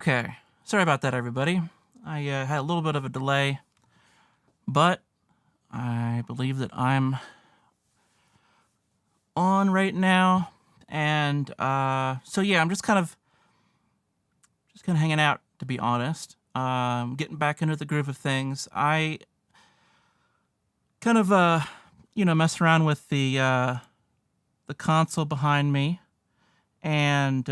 Okay, sorry about that, everybody. I had a little bit of a delay, but I believe that I'm on right now, and so yeah, I'm just kind of hanging out, to be honest. Getting back into the groove of things. I kind of messed around with the console behind me, and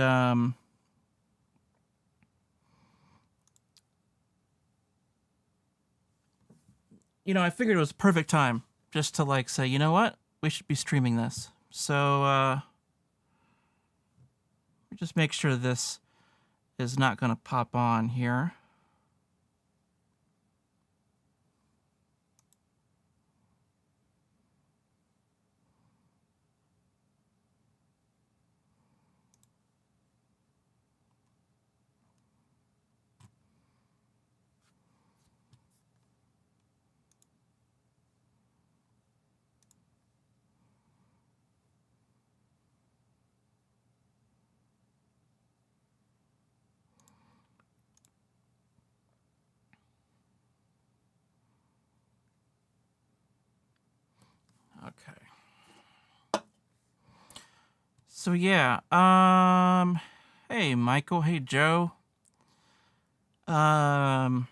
I figured it was a perfect time just to like say, you know what, we should be streaming this. So just make sure this is not going to pop on here. Okay. So yeah, hey Michael, hey Joe. Um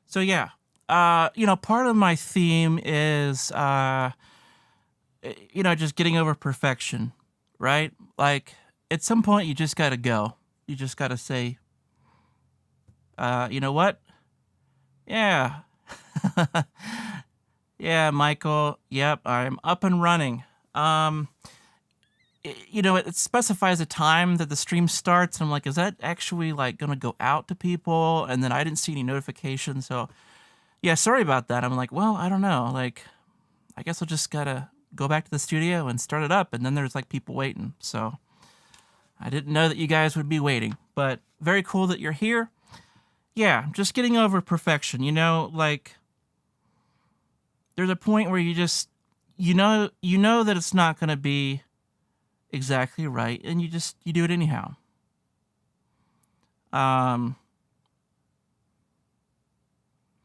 so yeah, part of my theme is just getting over perfection, right? Like at some point you just got to go. You just got to say, you know what? Yeah. Yeah, Michael. Yep, I'm up and running. It specifies a time that the stream starts, and I'm like, is that actually like gonna go out to people? And then I didn't see any notifications, so yeah, sorry about that. I'm like, well, I don't know. Like, I guess I'll just gotta go back to the studio and start it up, and then there's like people waiting. So I didn't know that you guys would be waiting, but very cool that you're here. Yeah, just getting over perfection. Like there's a point where you just you know that it's not gonna be exactly right, and you do it anyhow. Um,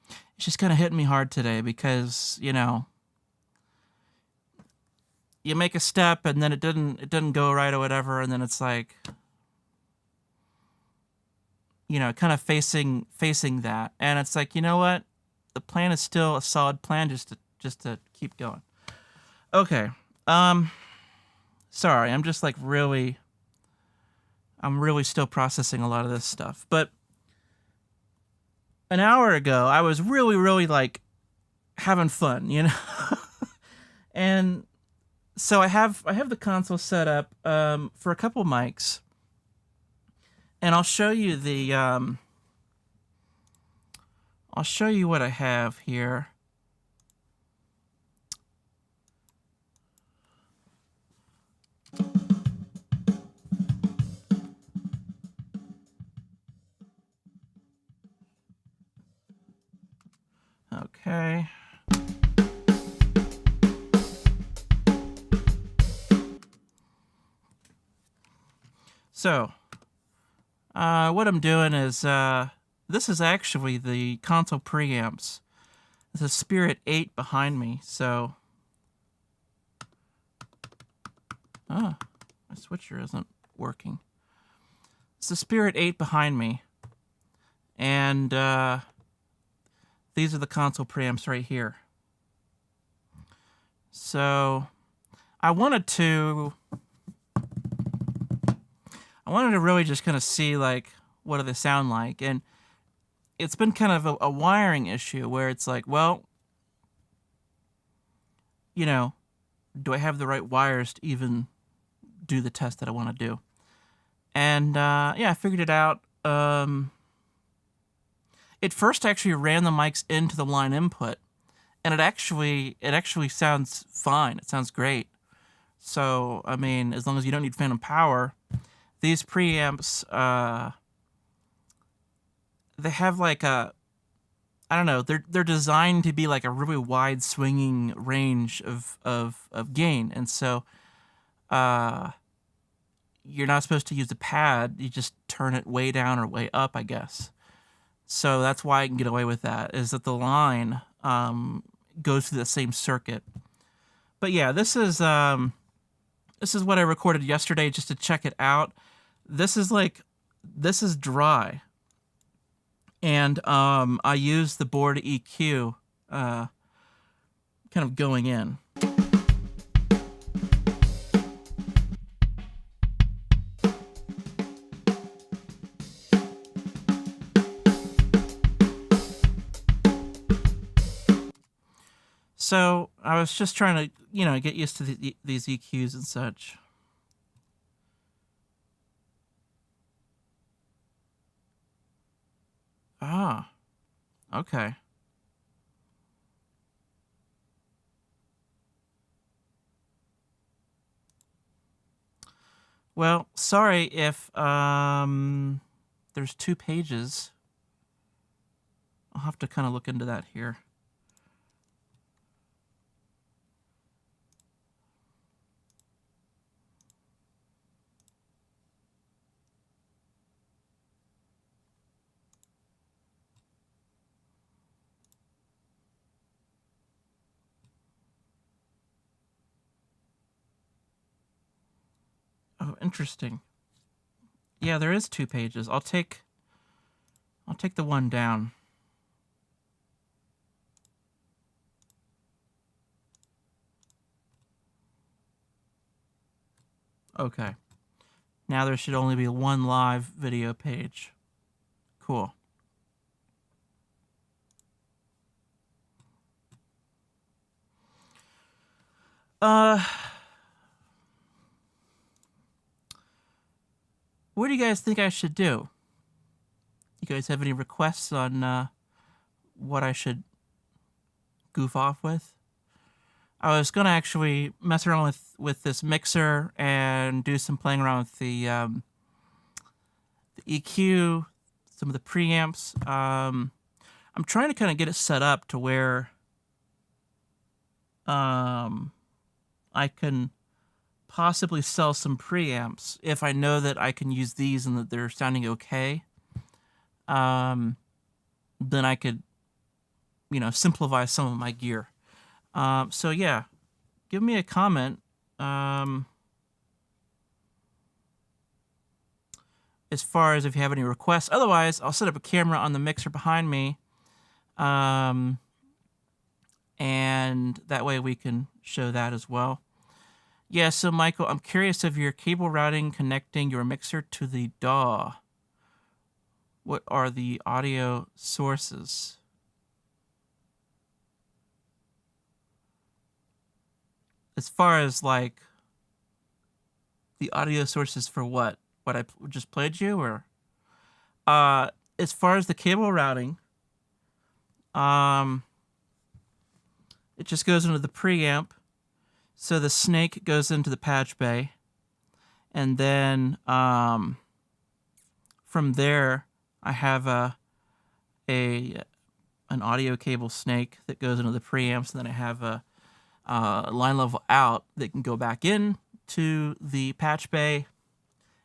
it's just kind of hitting me hard today because you make a step and then it didn't go right or whatever, and then it's like kind of facing that, and it's like, you know what, the plan is still a solid plan, just to keep going. Okay. Sorry, I'm just like I'm really still processing a lot of this stuff. But an hour ago, I was really like having fun. And so I have the console set up for a couple mics, and I'll show you I'll show you what I have here. Okay. So, what I'm doing is, this is actually the console preamps. There's a Spirit 8 behind me, so... my switcher isn't working. It's the Spirit 8 behind me, and these are the console preamps right here. So, I wanted to really just kind of see like what do they sound like, and it's been kind of a wiring issue where it's like, well, do I have the right wires to even do the test that I want to do? And yeah, I figured it out. It first actually ran the mics into the line input, and it actually sounds fine. It sounds great. So I mean, as long as you don't need phantom power, these preamps, they have like a, I don't know, they're designed to be like a really wide swinging range of gain, and so you're not supposed to use the pad. You just turn it way down or way up, I guess. So that's why I can get away with that, is that the line goes through the same circuit. But yeah, this is what I recorded yesterday just to check it out. This is dry. And I use the board EQ kind of going in. So I was just trying to, get used to these EQs and such. Ah, okay. Well, sorry if there's 2 pages. I'll have to kind of look into that here. Oh, interesting. Yeah, there is 2 pages. I'll take the one down. Okay. Now there should only be 1 live video page. Cool. What do you guys think I should do? You guys have any requests on what I should goof off with? I was gonna actually mess around with this mixer and do some playing around with the EQ, some of the preamps. I'm trying to kind of get it set up to where I can possibly sell some preamps if I know that I can use these and that they're sounding okay. Then I could, simplify some of my gear. So yeah, give me a comment. As far as if you have any requests. Otherwise, I'll set up a camera on the mixer behind me. And that way we can show that as well. Yeah, so Michael, I'm curious of your cable routing connecting your mixer to the DAW. What are the audio sources? As far as like the audio sources for what? What I just played you, or as far as the cable routing, it just goes into the preamp. So the snake goes into the patch bay, and then from there I have an audio cable snake that goes into the preamps, and then I have a line level out that can go back in to the patch bay,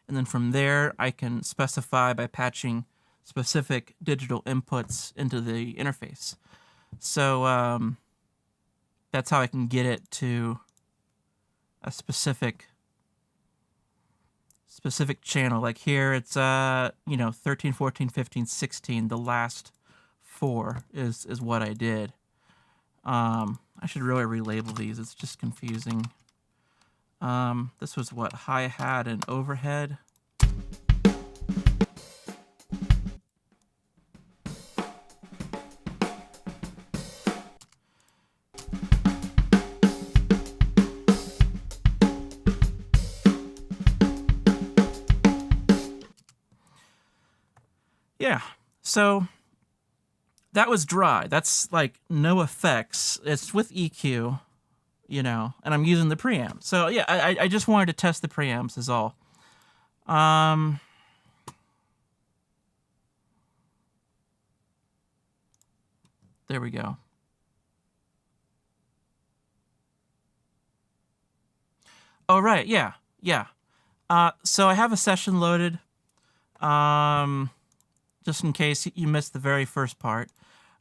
and then from there I can specify by patching specific digital inputs into the interface. So that's how I can get it to a specific channel. Like here it's 13, 14, 15, 16. The last 4 is what I did. I should really relabel these. It's just confusing. This was what? Hi-hat and overhead. Yeah, so that was dry. That's like no effects. It's with EQ, and I'm using the preamp. So yeah, I just wanted to test the preamps is all. There we go. Oh, right, yeah. So I have a session loaded, um, just in case you missed the very first part.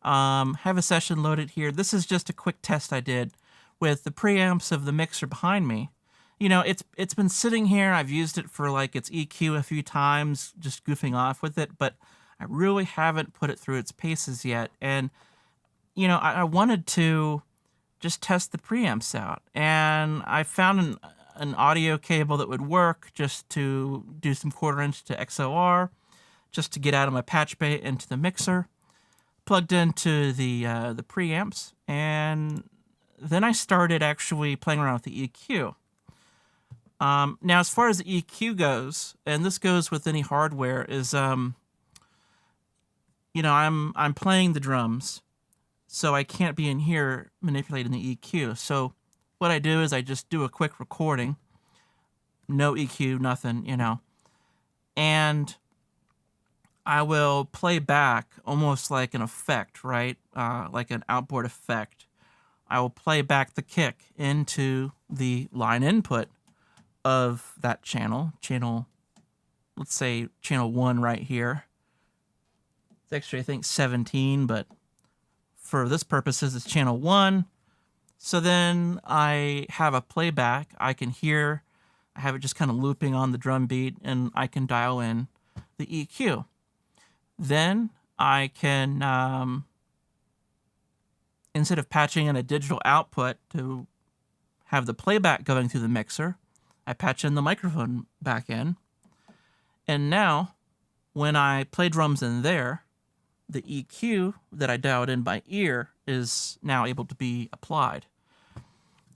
Have a session loaded here. This is just a quick test I did with the preamps of the mixer behind me. You know, it's been sitting here. I've used it for like its EQ a few times, just goofing off with it, but I really haven't put it through its paces yet. And you know, I wanted to just test the preamps out, and I found an audio cable that would work just to do some quarter-inch to XOR, just to get out of my patch bay into the mixer, plugged into the preamps, and then I started actually playing around with the EQ. Now, as far as the EQ goes, and this goes with any hardware, is you know, I'm playing the drums, so I can't be in here manipulating the EQ. So what I do is I just do a quick recording, no EQ, nothing, you know, and I will play back almost like an effect, right? Like an outboard effect. I will play back the kick into the line input of that channel, let's say channel 1 right here. It's actually, I think, 17, but for this purposes, it's channel 1. So then I have a playback. I can hear, I have it just kind of looping on the drum beat, and I can dial in the EQ. Then I can, instead of patching in a digital output to have the playback going through the mixer, I patch in the microphone back in. And now, when I play drums in there, the EQ that I dialed in by ear is now able to be applied.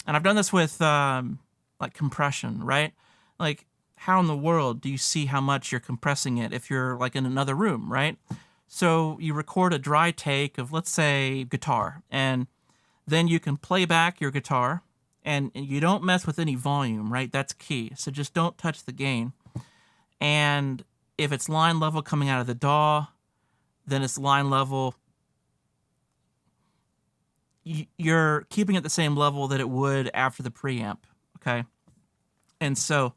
And I've done this with like compression, right? Like, how in the world do you see how much you're compressing it if you're like in another room, right? So you record a dry take of, let's say, guitar, and then you can play back your guitar, and you don't mess with any volume, right? That's key. So just don't touch the gain. And if it's line level coming out of the DAW, then it's line level. You're keeping it the same level that it would after the preamp, okay? And so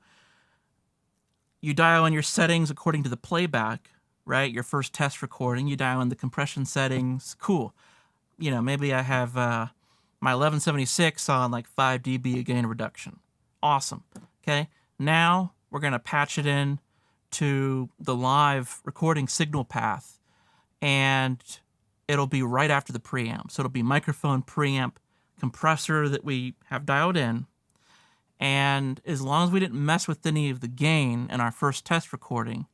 you dial in your settings according to the playback, right? Your first test recording, you dial in the compression settings. Cool. You know, maybe I have my 1176 on like 5 dB of gain reduction. Awesome. Okay. Now we're going to patch it in to the live recording signal path, and it'll be right after the preamp. So it'll be microphone, preamp, compressor that we have dialed in. And as long as we didn't mess with any of the gain in our first test recording,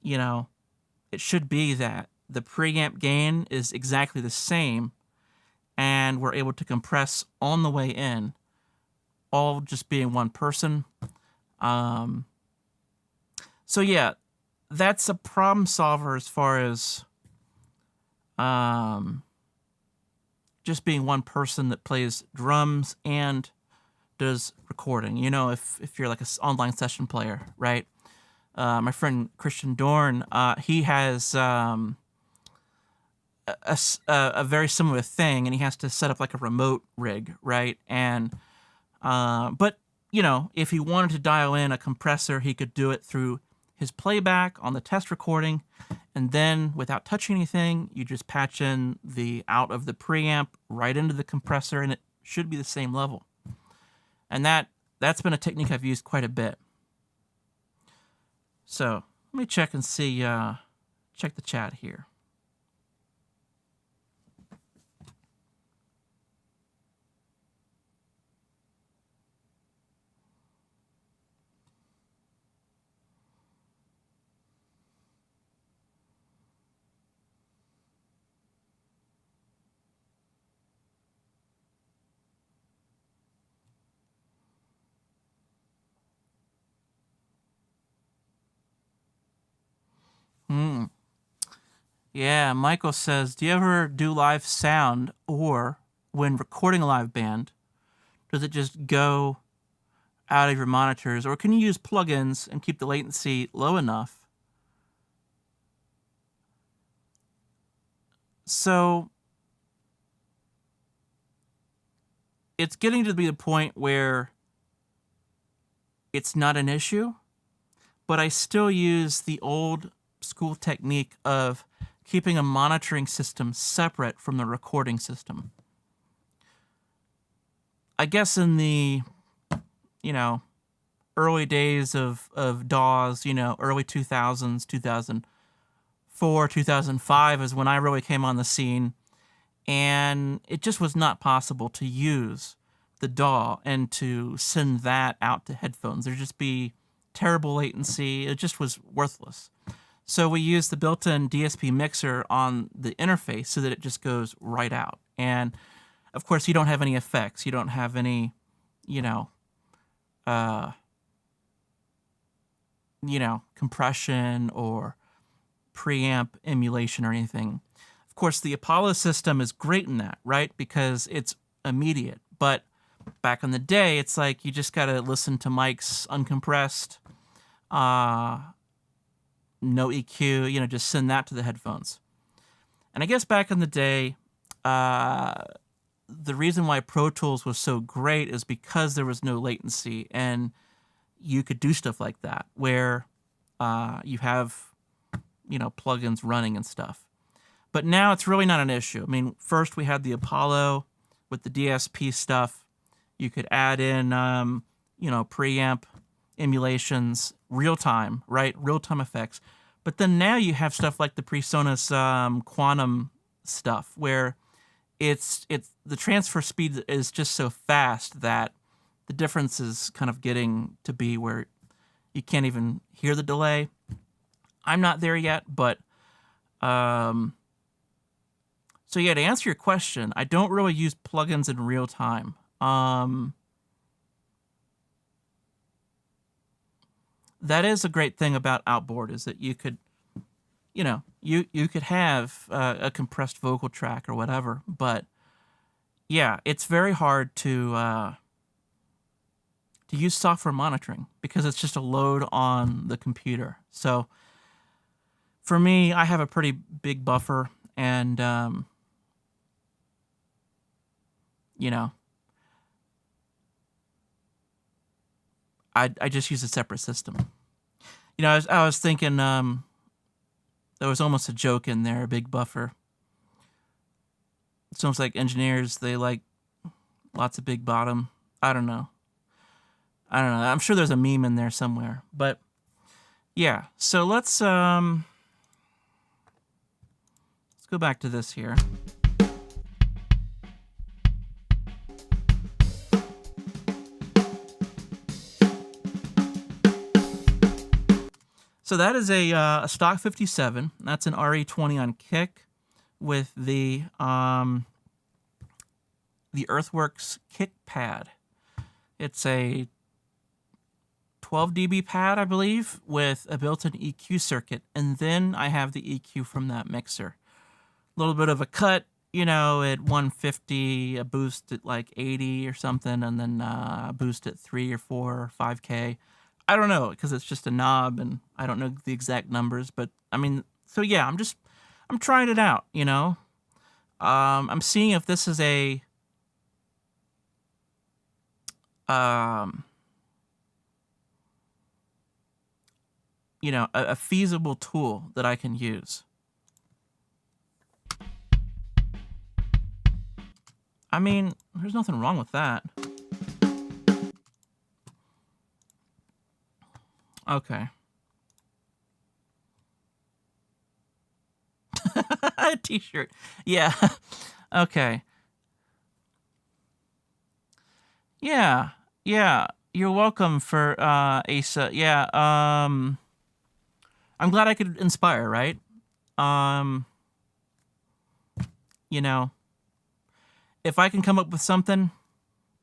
you know, it should be that the preamp gain is exactly the same, and we're able to compress on the way in, all just being one person. So yeah, that's a problem solver as far as just being one person that plays drums and does recording. You know, if you're like an online session player, right? My friend Christian Dorn, he has a very similar thing, and he has to set up like a remote rig, right? And but you know, if he wanted to dial in a compressor, he could do it through his playback on the test recording, and then without touching anything, you just patch in the out of the preamp right into the compressor, and it should be the same level. And that's been a technique I've used quite a bit. So let me check and see, check the chat here. Yeah, Michael says, do you ever do live sound, or when recording a live band, does it just go out of your monitors, or can you use plugins and keep the latency low enough? So it's getting to be the point where it's not an issue, but I still use the old school technique of keeping a monitoring system separate from the recording system. I guess in the, you know, early days of DAWs, you know, early 2000s, 2004, 2005 is when I really came on the scene, and it just was not possible to use the DAW and to send that out to headphones. There'd just be terrible latency. It just was worthless. So we used the built-in DSP mixer on the interface so that it just goes right out. And of course, you don't have any effects. You don't have any, you know, compression or preamp emulation or anything. Of course, the Apollo system is great in that, right? Because it's immediate. But back in the day, it's like you just got to listen to mics uncompressed, no EQ, you know, just send that to the headphones. And I guess back in the day, the reason why Pro Tools was so great is because there was no latency and you could do stuff like that where you have, you know, plugins running and stuff. But now it's really not an issue. I mean, first we had the Apollo with the DSP stuff. You could add in, you know, preamp emulations, real-time, right? Real-time effects. But then now you have stuff like the PreSonus Quantum stuff where it's the transfer speed is just so fast that the difference is kind of getting to be where you can't even hear the delay. I'm not there yet, but so yeah, to answer your question, I don't really use plugins in real time. That is a great thing about Outboard is that you could, you know, you could have a compressed vocal track or whatever, but yeah, it's very hard to use software monitoring because it's just a load on the computer. So for me, I have a pretty big buffer, and you know, I just use a separate system. You know, I was thinking there was almost a joke in there, a big buffer. It's almost like engineers, they like lots of big bottom. I don't know. I'm sure there's a meme in there somewhere. But yeah, so let's go back to this here. So that is a stock 57. That's an RE20 on kick with the Earthworks kick pad. It's a 12 dB pad, I believe, with a built-in EQ circuit, and then I have the EQ from that mixer. A little bit of a cut, you know, at 150, a boost at like 80 or something, and then a boost at 3 or 4 or 5K. I don't know, because it's just a knob, and I don't know the exact numbers, but I mean, so yeah, I'm trying it out, you know. I'm seeing if this is a you know, a feasible tool that I can use. I mean, there's nothing wrong with that. Okay. A t-shirt. Yeah. Okay. Yeah. Yeah. You're welcome for Asa. Yeah. I'm glad I could inspire, right? You know, if I can come up with something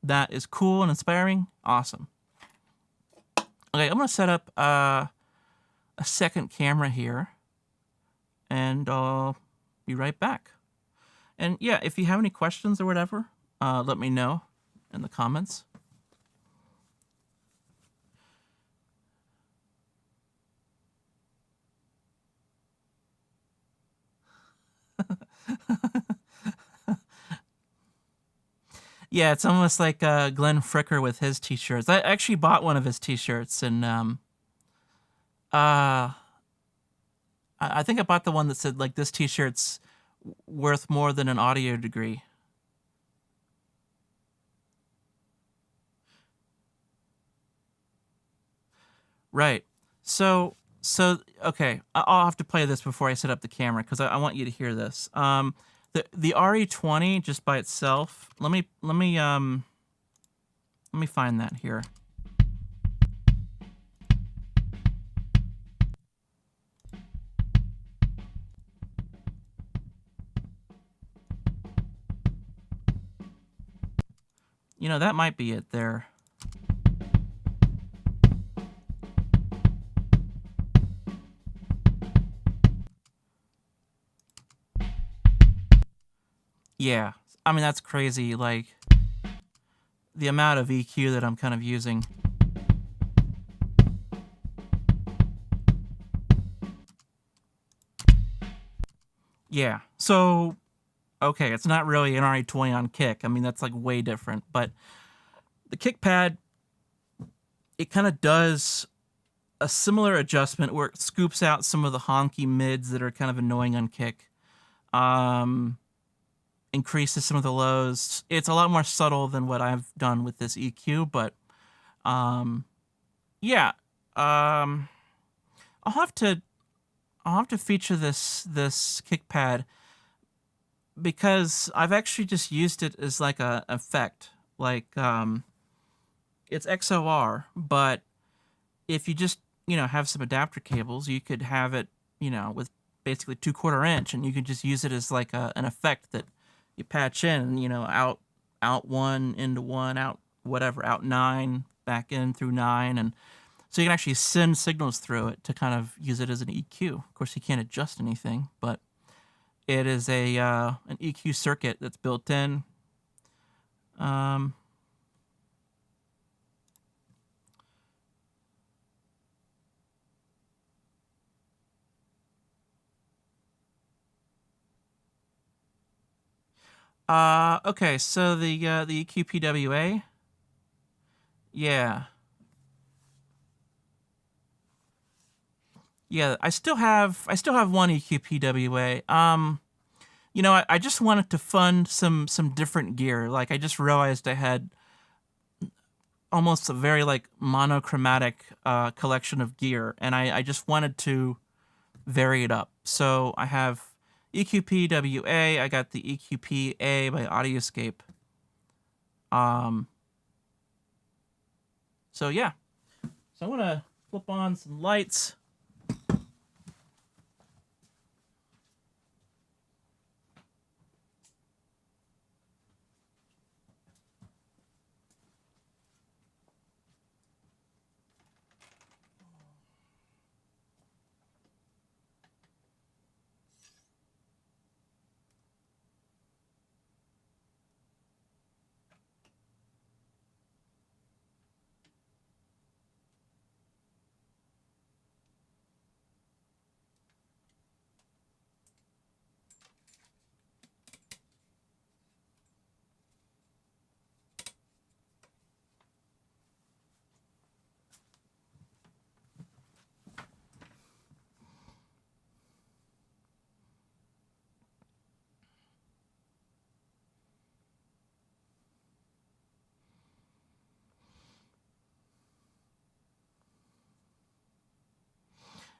that is cool and inspiring, awesome. Okay, I'm gonna set up a second camera here, and I'll be right back. And yeah, if you have any questions or whatever, let me know in the comments. Yeah, it's almost like Glenn Fricker with his t-shirts. I actually bought one of his t-shirts, and uh, I think I bought the one that said like this t-shirt's worth more than an audio degree. Right. So okay, I'll have to play this before I set up the camera because I want you to hear this. The RE20 just by itself. Let me find that here. You know, that might be it there. Yeah. I mean, that's crazy. Like, the amount of EQ that I'm kind of using. Yeah. So, okay, it's not really an RE20 on kick. I mean, that's like way different. But the kick pad, it kind of does a similar adjustment where it scoops out some of the honky mids that are kind of annoying on kick. Increases some of the lows. It's a lot more subtle than what I've done with this EQ, but yeah. Um, I'll have to feature this kick pad because I've actually just used it as like a effect. Like it's XOR, but if you just, you know, have some adapter cables, you could have it, you know, with basically 2/4 inch, and you could just use it as like an effect that you patch in, you know, out one, into one, out whatever, out nine, back in through nine, and so you can actually send signals through it to kind of use it as an EQ. Of course, you can't adjust anything, but it is a an EQ circuit that's built in. Um, okay, so the EQ PWA, yeah, yeah. I still have one EQ PWA. You know, I just wanted to fund some different gear. Like I just realized I had almost a very like monochromatic collection of gear, and I just wanted to vary it up. So I have EQP-WA. I got the EQP-A by Audioscape. Um, so yeah. So I'm gonna flip on some lights.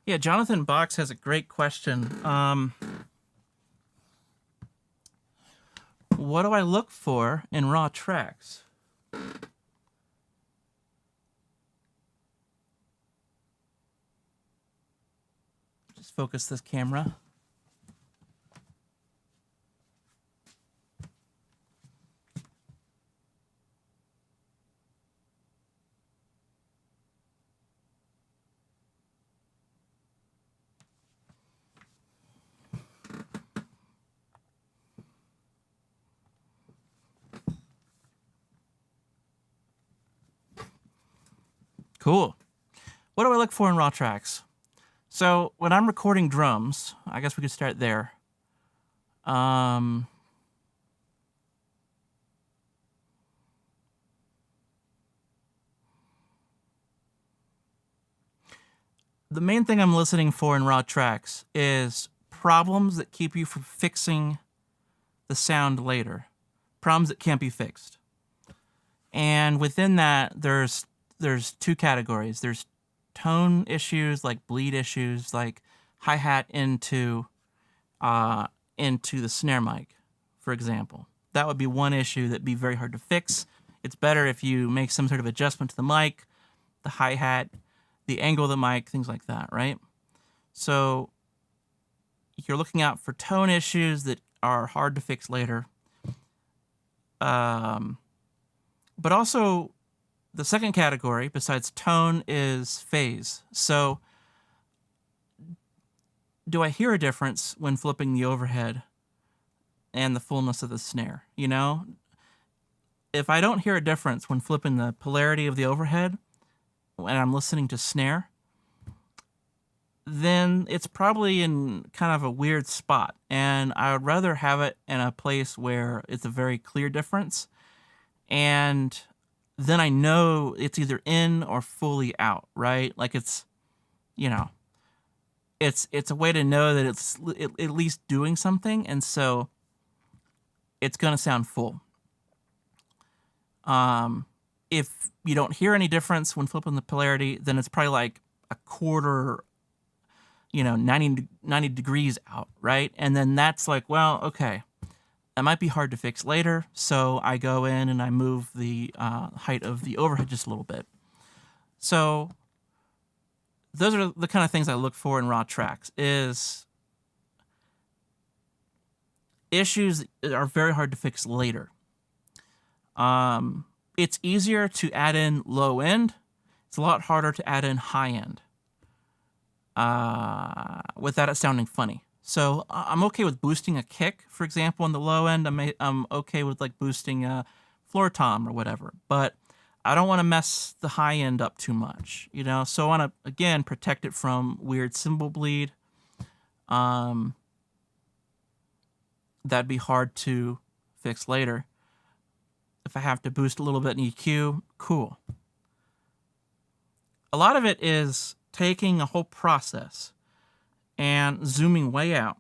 Yeah, Jonathan Box has a great question. What do I look for in raw tracks? Just focus this camera. Cool. What do I look for in raw tracks? So when I'm recording drums, I guess we could start there. Um, The main thing I'm listening for in raw tracks is problems that keep you from fixing the sound later. Problems that can't be fixed. And within that, there's two categories. There's tone issues, like bleed issues, like hi-hat into the snare mic, for example. That would be one issue that'd be very hard to fix. It's better if you make some sort of adjustment to the mic, the hi-hat, the angle of the mic, things like that, right? So you're looking out for tone issues that are hard to fix later. But also, the second category, besides tone, is phase. So do I hear a difference when flipping the overhead and the fullness of the snare? You know, if I don't hear a difference when flipping the polarity of the overhead and I'm listening to snare, then it's probably in kind of a weird spot. And I would rather have it in a place where it's a very clear difference. And then I know it's either in or fully out, right? Like it's, you know, it's a way to know that it's at least doing something. And so it's going to sound full. If you don't hear any difference when flipping the polarity, then it's probably like a quarter, 90 degrees out, right? And then that's like, well, okay, that might be hard to fix later. So I go in and I move the height of the overhead just a little bit. So those are the kind of things I look for in raw tracks, is issues that are very hard to fix later. It's easier to add in low end. It's a lot harder to add in high end without it sounding funny. So I'm okay with boosting a kick, for example, on the low end. I'm okay with like boosting a floor tom or whatever, but I don't want to mess the high end up too much, So I want to, again, protect it from weird cymbal bleed. That'd be hard to fix later. If I have to boost a little bit in EQ, cool. A lot of it is taking a whole process and zooming way out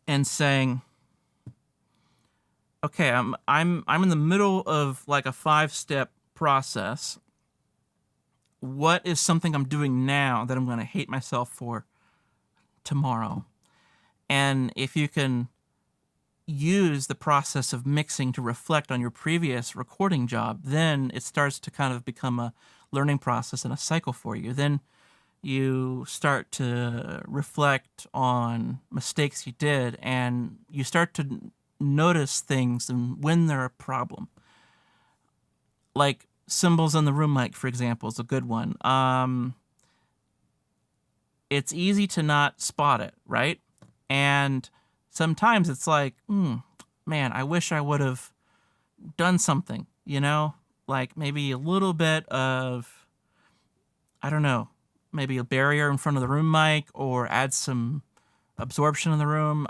and saying, okay, I'm in the middle of like a 5-step process. What is something I'm doing now that I'm going to hate myself for tomorrow? And if you can use the process of mixing to reflect on your previous recording job, then it starts to kind of become a learning process and a cycle for you. Then you start to reflect on mistakes you did, and you start to notice things and when they're a problem. Like cymbals on the room mic, for example, is a good one. It's easy to not spot it, right? And sometimes it's like, man, I wish I would have done something, like maybe a little bit of, I don't know, maybe a barrier in front of the room mic, or add some absorption in the room.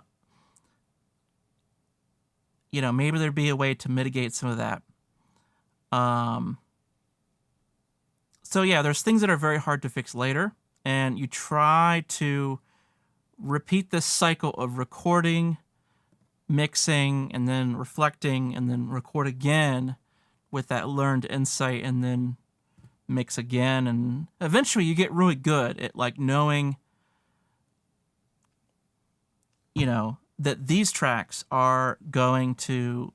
Maybe there'd be a way to mitigate some of that. So yeah, there's things that are very hard to fix later, and you try to repeat this cycle of recording, mixing, and then reflecting, and then record again with that learned insight, and then mix again, and eventually you get really good at like knowing, that these tracks are going to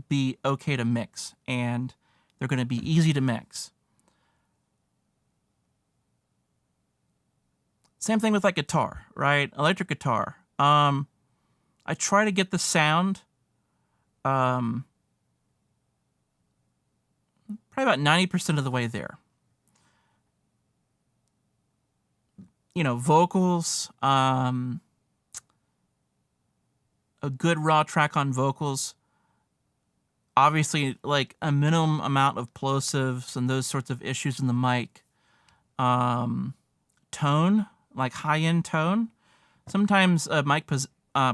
be okay to mix, and they're going to be easy to mix. Same thing with like guitar, right? Electric guitar. I try to get the sound probably about 90% of the way there. Vocals, a good raw track on vocals, obviously like a minimum amount of plosives and those sorts of issues in the mic. Tone, like high-end tone. Sometimes a mic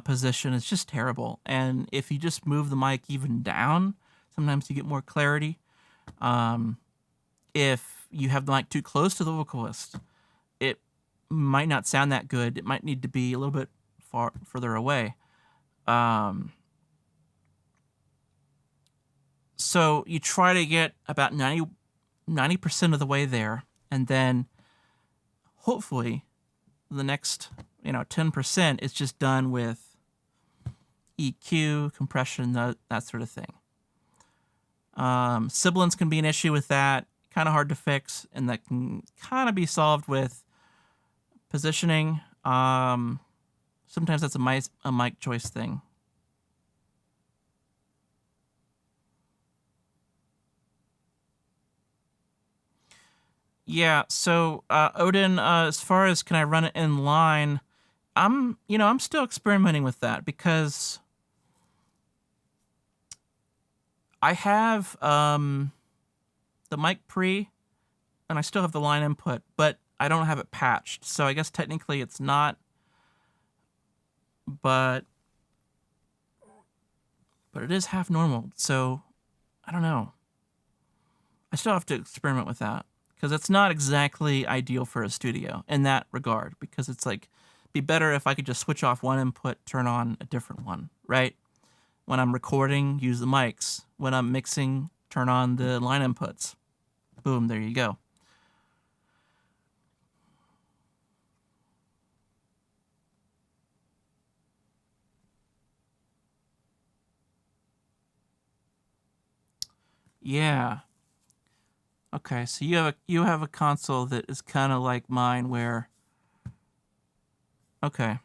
position is just terrible, and if you just move the mic even down, sometimes you get more clarity. If you have the mic too close to the vocalist, might not sound that good. It might need to be a little bit further away. Um, so you try to get about 90% of the way there, and then hopefully the next 10% is just done with EQ, compression, that sort of thing. Sibilance can be an issue with that, kind of hard to fix, and that can kind of be solved with positioning. Sometimes that's a mic choice thing. Yeah, so Odin, as far as can I run it in line, I'm still experimenting with that because I have the mic pre, and I still have the line input, but I don't have it patched. So I guess technically it's not, but it is half normal. So I don't know. I still have to experiment with that because it's not exactly ideal for a studio in that regard, because it's like, be better if I could just switch off one input, turn on a different one, right? When I'm recording, use the mics. When I'm mixing, turn on the line inputs. Boom, there you go. Yeah. Okay, so you have a console that is kind of like mine where, okay.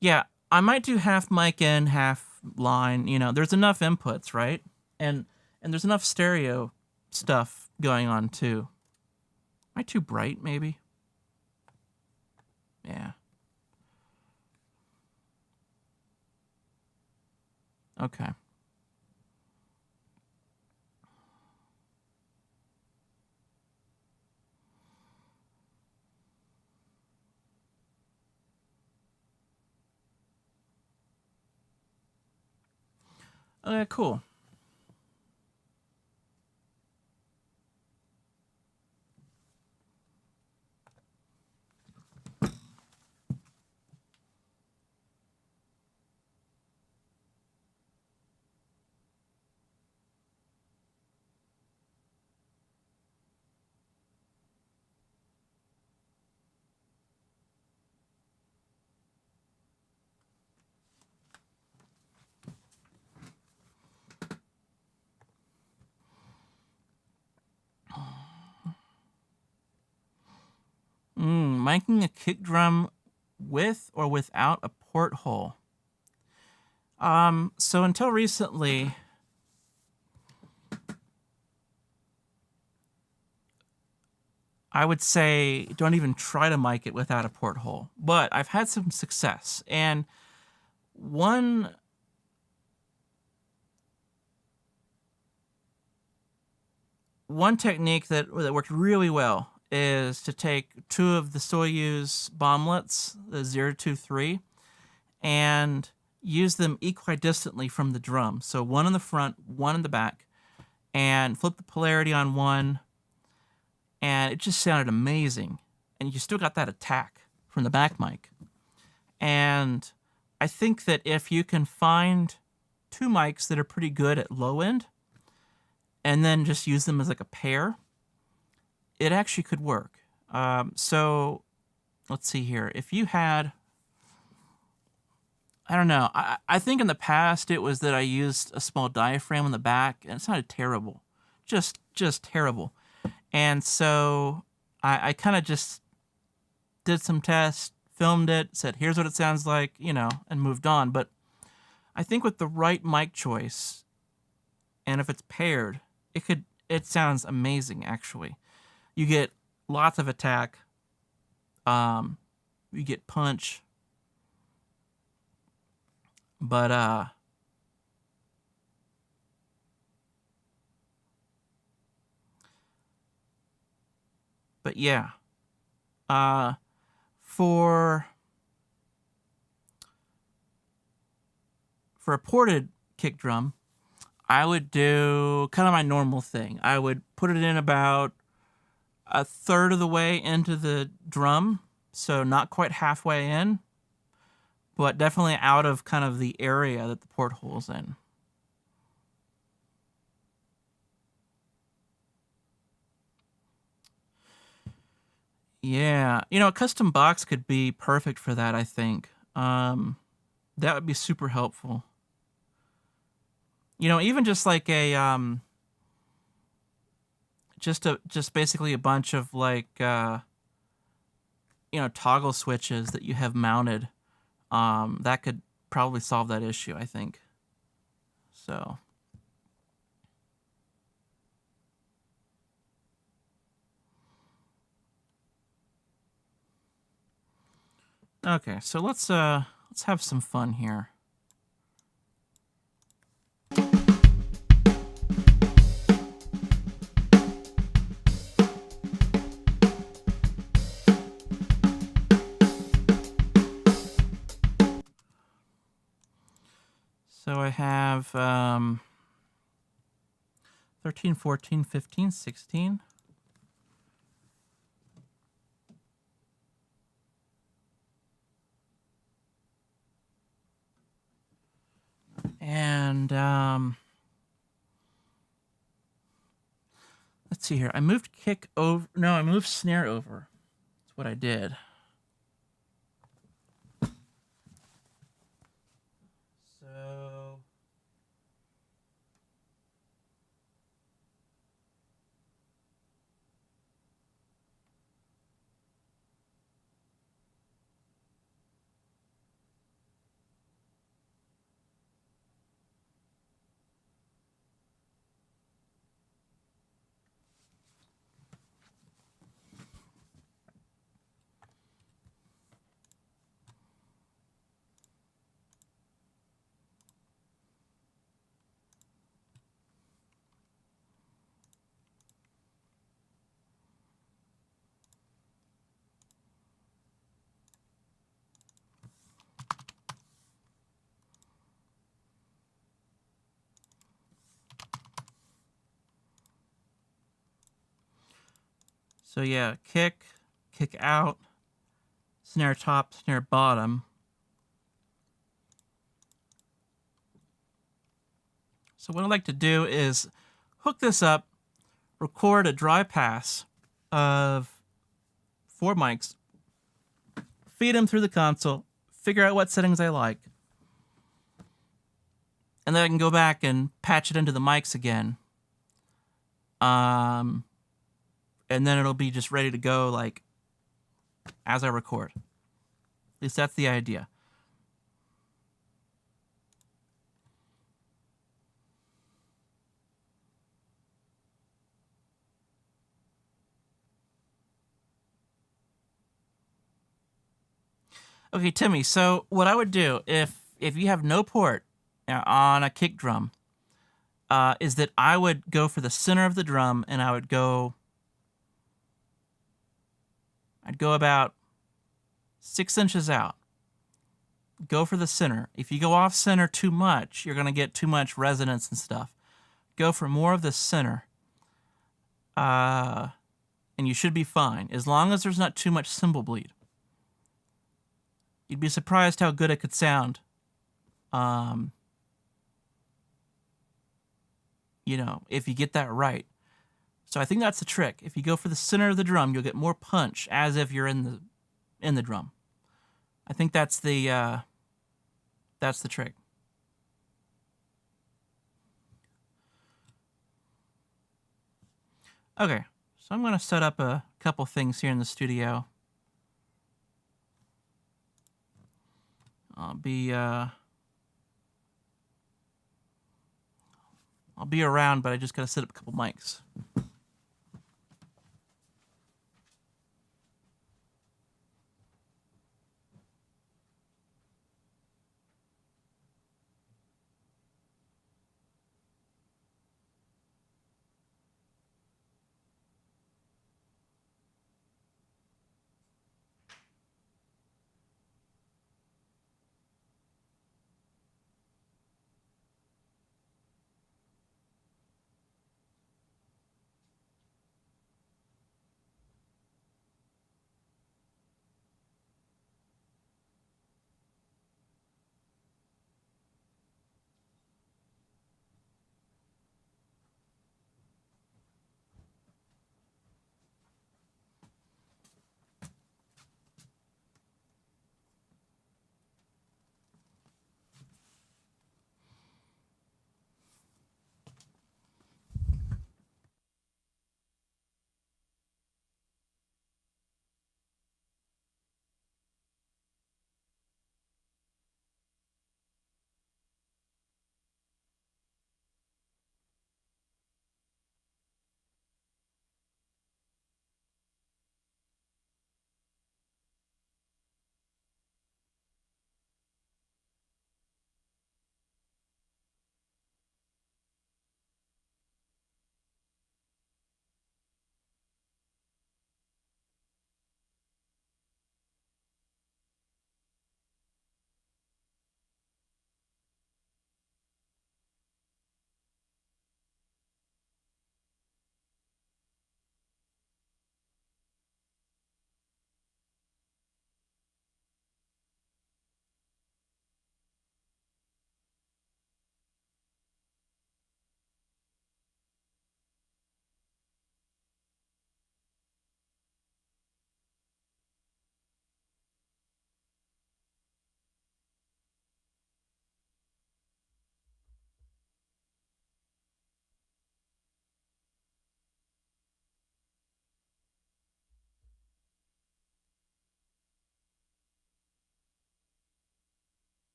Yeah, I might do half mic in, half line. There's enough inputs, right? And there's enough stereo stuff going on too. Am I too bright, maybe? Yeah. Okay. Okay, cool. Miking a kick drum with or without a porthole. So until recently, I would say don't even try to mic it without a porthole. But I've had some success. And one technique that worked really well is to take two of the Soyuz bomblets, the 023, and use them equidistantly from the drum. So one in the front, one in the back, and flip the polarity on one, and it just sounded amazing. And you still got that attack from the back mic. And I think that if you can find two mics that are pretty good at low end, and then just use them as like a pair, it actually could work. So let's see here. If you had, I don't know, I think in the past it was that I used a small diaphragm on the back, and it sounded terrible. Just terrible. And so I kind of just did some tests, filmed it, said, here's what it sounds like, and moved on. But I think with the right mic choice, and if it's paired, it sounds amazing, actually. You get lots of attack. You get punch. But yeah. For a ported kick drum, I would do kind of my normal thing. I would put it in about a third of the way into the drum, so not quite halfway in, but definitely out of kind of the area that the porthole's in. Yeah, a custom box could be perfect for that, I think. That would be super helpful. Even just like just basically a bunch of like toggle switches that you have mounted. That could probably solve that issue, I think. So. Okay, so let's have some fun here. So I have 13, 14, 15, 16. And let's see here. I moved kick over. No, I moved snare over. That's what I did. So So yeah, kick out, snare top, snare bottom. So what I'd like to do is hook this up, record a dry pass of 4 mics, feed them through the console, figure out what settings I like, and then I can go back and patch it into the mics again. And then it'll be just ready to go, like, as I record. At least that's the idea. Okay, Timmy, so what I would do if you have no port on a kick drum is that I would go for the center of the drum, and I'd go about 6 inches out. Go for the center. If you go off center too much, you're going to get too much resonance and stuff. Go for more of the center. And you should be fine, as long as there's not too much cymbal bleed. You'd be surprised how good it could sound. If you get that right. So I think that's the trick. If you go for the center of the drum, you'll get more punch, as if you're in the drum. I think that's the trick. Okay, so I'm going to set up a couple things here in the studio. I'll be around, but I just got to set up a couple mics.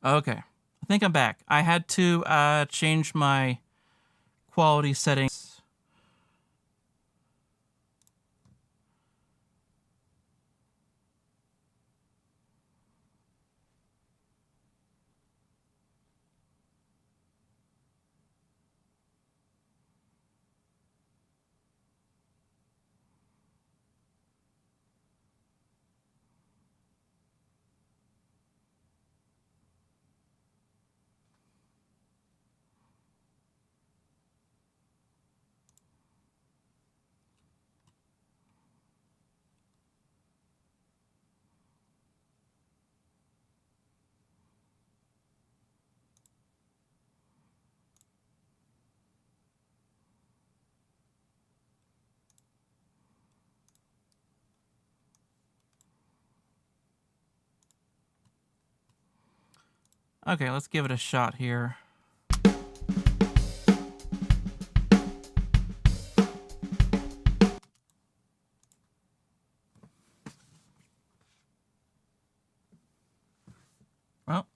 Okay. I think I'm back. I had to change my quality settings. Okay, let's give it a shot here. Well,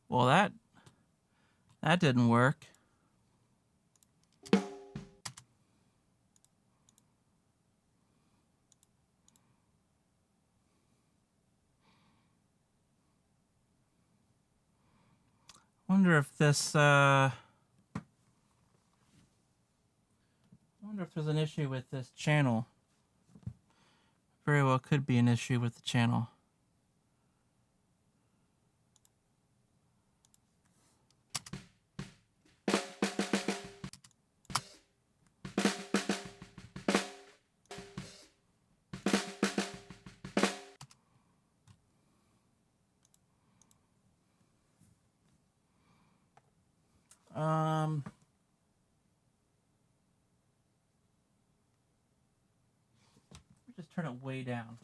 well, that didn't work. Wonder if this wonder if there's an issue with this channel. Very well could be an issue with the channel. Just turn it way down.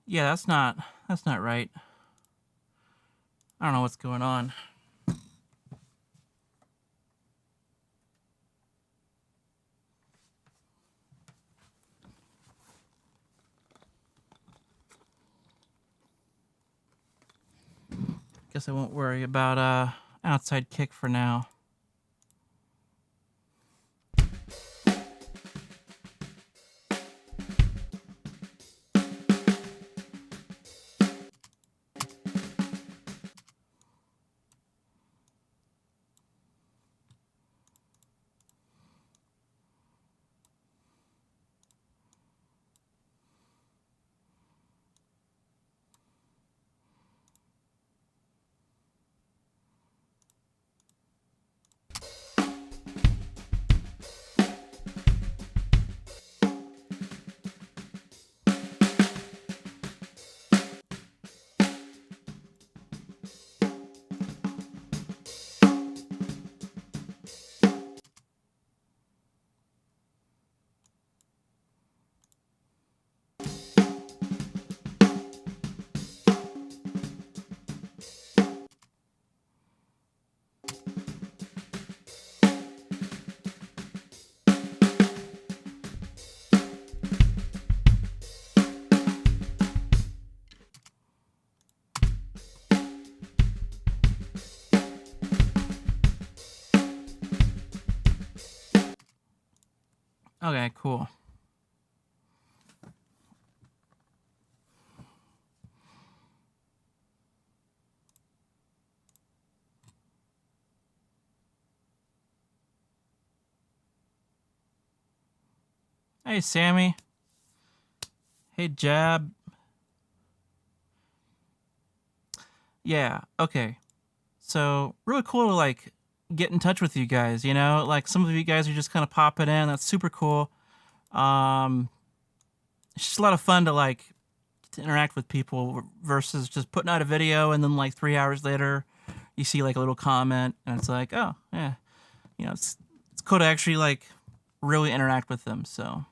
Yeah, that's not right. I don't know what's going on. Guess I won't worry about outside kick for now. Okay, cool. Hey, Sammy. Hey, Jab. Yeah, okay. So, really cool to, like, get in touch with you guys, you know? Like, some of you guys are just kind of popping in. That's super cool. Um, it's just a lot of fun to, like, to interact with people versus just putting out a video and then, like, 3 hours later, you see, like, a little comment and it's like, oh, yeah. You know, it's cool to actually, like, really interact with them. So,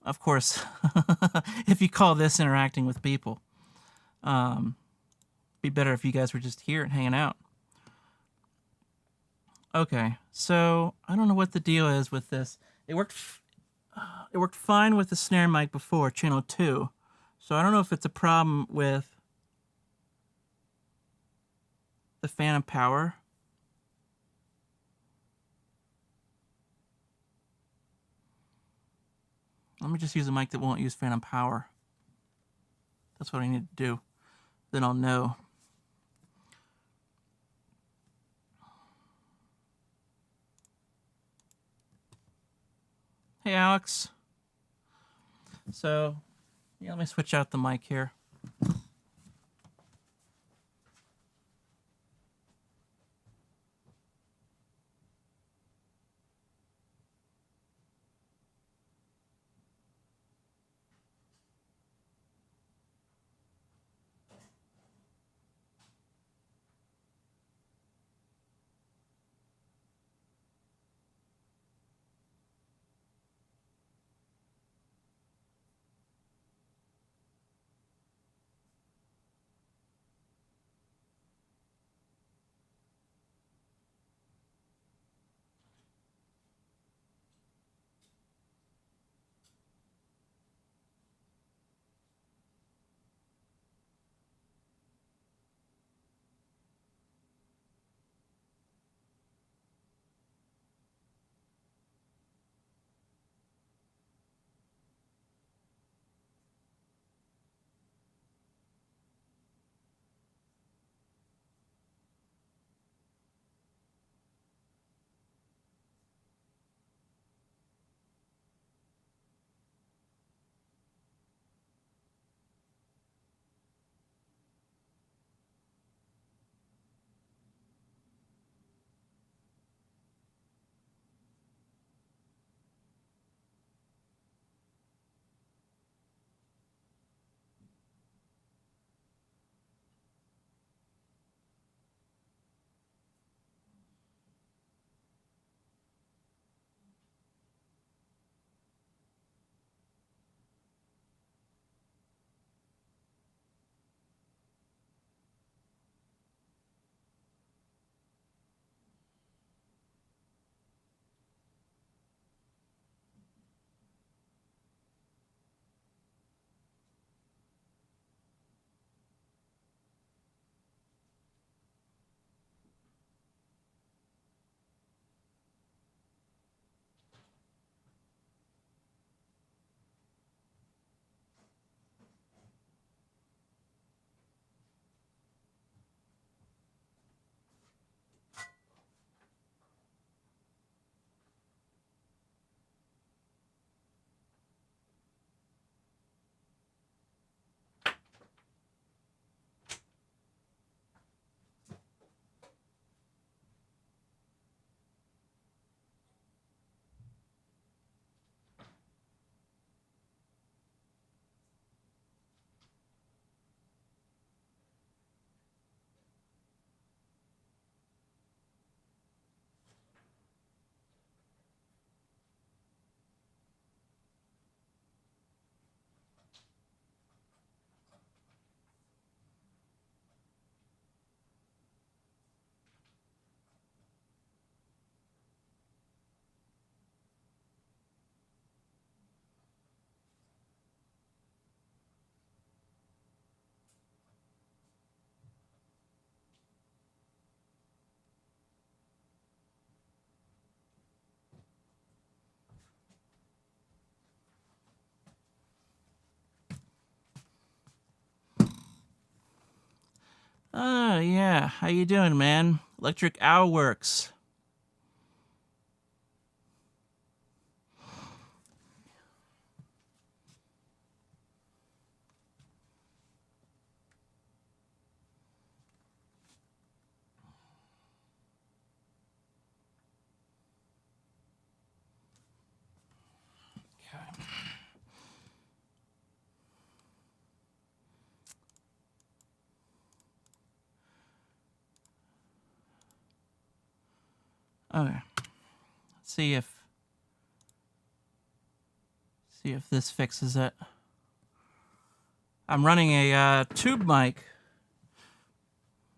of course, if you call this interacting with people, um, be better if you guys were just here and hanging out. Okay, so I don't know what the deal is with this. It worked fine with the snare mic before, channel 2. So I don't know if it's a problem with the phantom power. Let me just use a mic that won't use phantom power. That's what I need to do. Then I'll know. Hey, Alex. So, yeah, let me switch out the mic here. Oh, yeah. How you doing, man? Electric Owl Works. Okay. Okay. Let's see if this fixes it. I'm running a tube mic,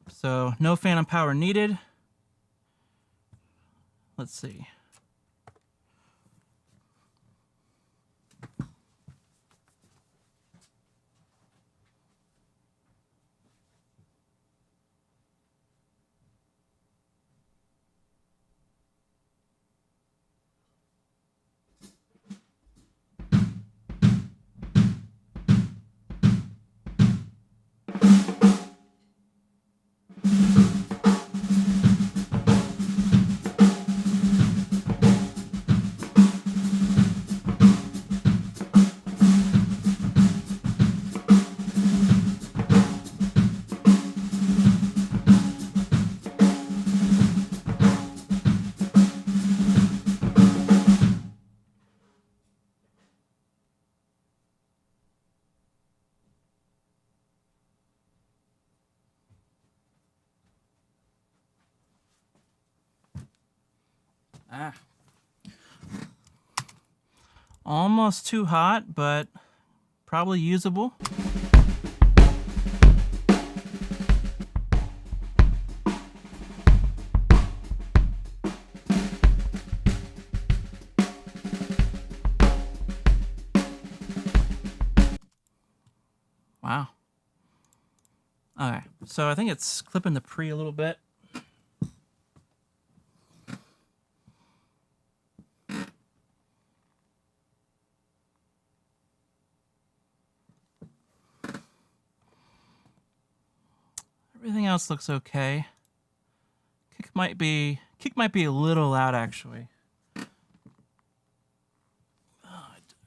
so no phantom power needed. Let's see. Ah. Almost too hot, but probably usable. Wow. Okay, so I think it's clipping the pre a little bit. Everything else looks okay. Kick might be a little loud actually.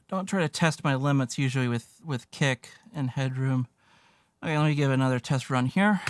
Don't try to test my limits usually with kick and headroom. Okay, let me give another test run here.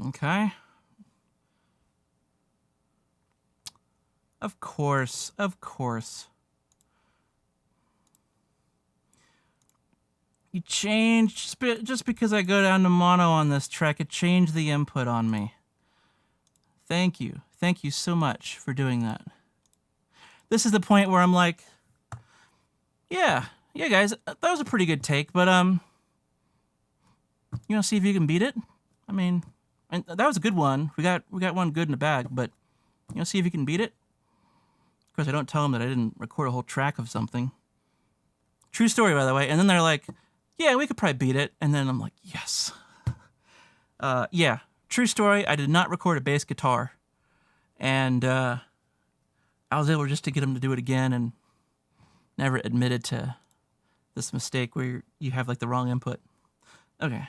Okay. Of course, of course. You changed, just because I go down to mono on this track, it changed the input on me. Thank you. Thank you so much for doing that. This is the point where I'm like, yeah, guys, that was a pretty good take, but, see if you can beat it? I mean, and that was a good one. We got one good in the bag, but, see if you can beat it? Of course, I don't tell them that I didn't record a whole track of something. True story, by the way. And then they're like, yeah, we could probably beat it. And then I'm like, yes. Yeah, true story. I did not record a bass guitar. And I was able just to get him to do it again and never admitted to this mistake where you have like the wrong input. Okay.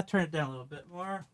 Turn it down a little bit more.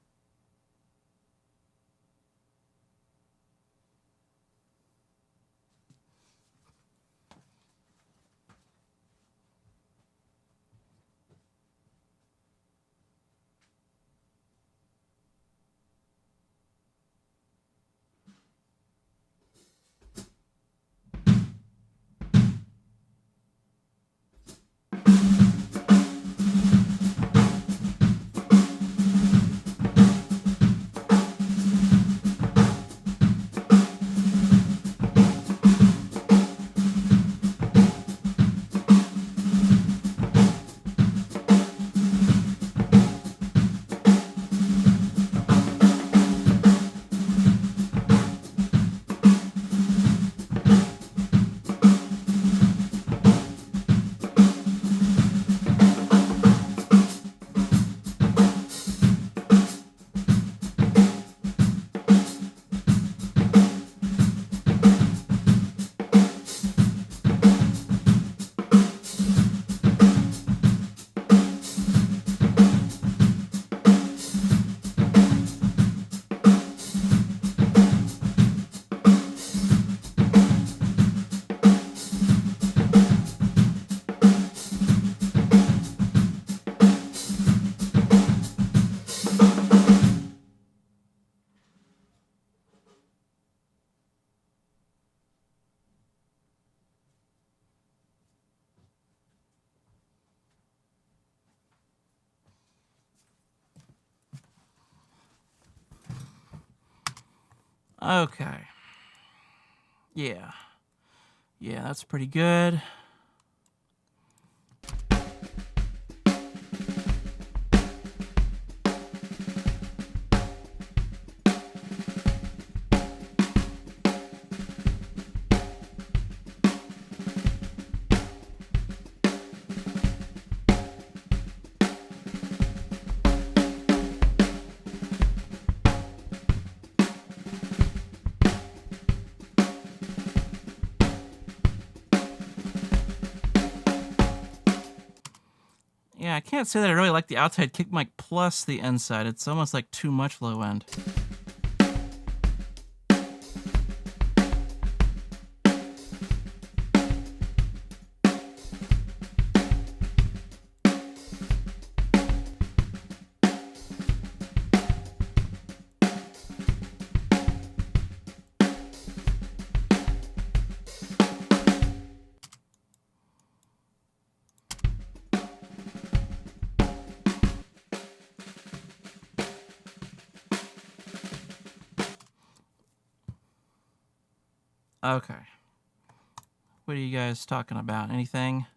Okay. Yeah. Yeah, that's pretty good. Yeah, I can't say that I really like the outside kick mic plus the inside. It's almost like too much low end. Okay. What are you guys talking about? Anything?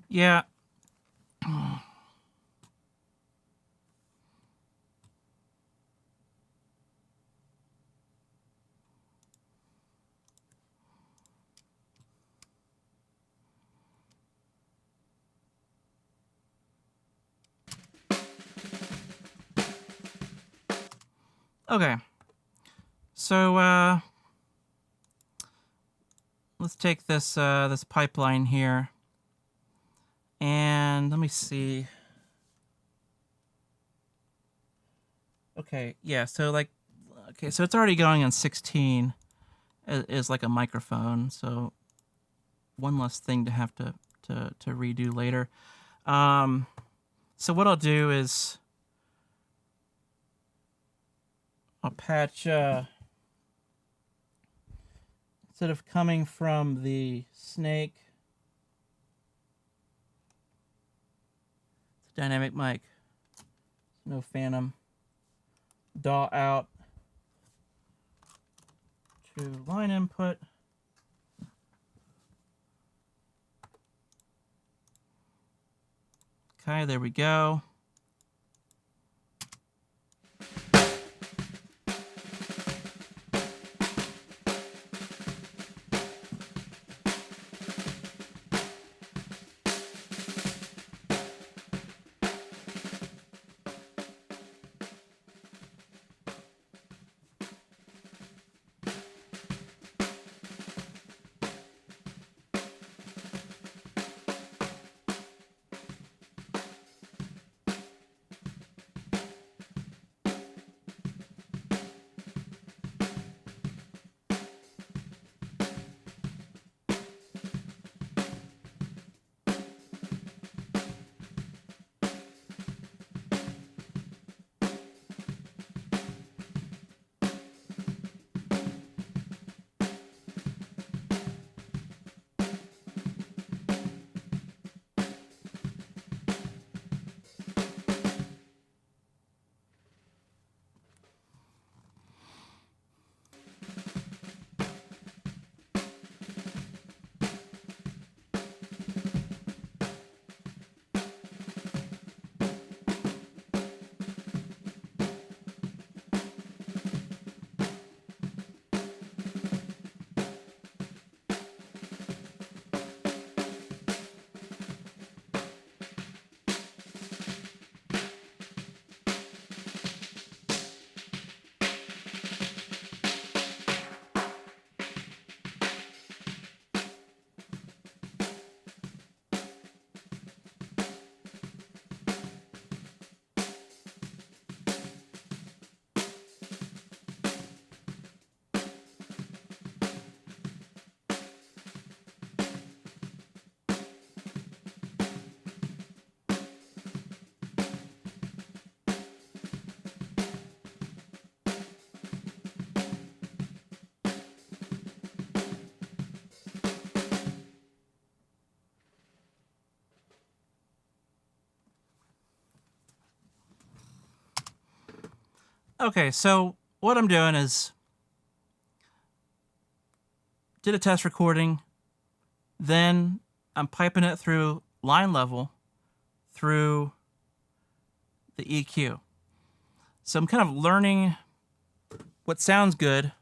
Yeah. Okay. So let's take this this pipeline here. And let me see. Okay, yeah. So like, okay, so it's already going on 16 is like a microphone. So one less thing to have to redo later. So what I'll do is I'll patch instead of coming from the snake, it's a dynamic mic, no phantom. DAW out to line input. Okay, there we go. Okay, so what I'm doing is did a test recording, then I'm piping it through line level through the EQ. So I'm kind of learning what sounds good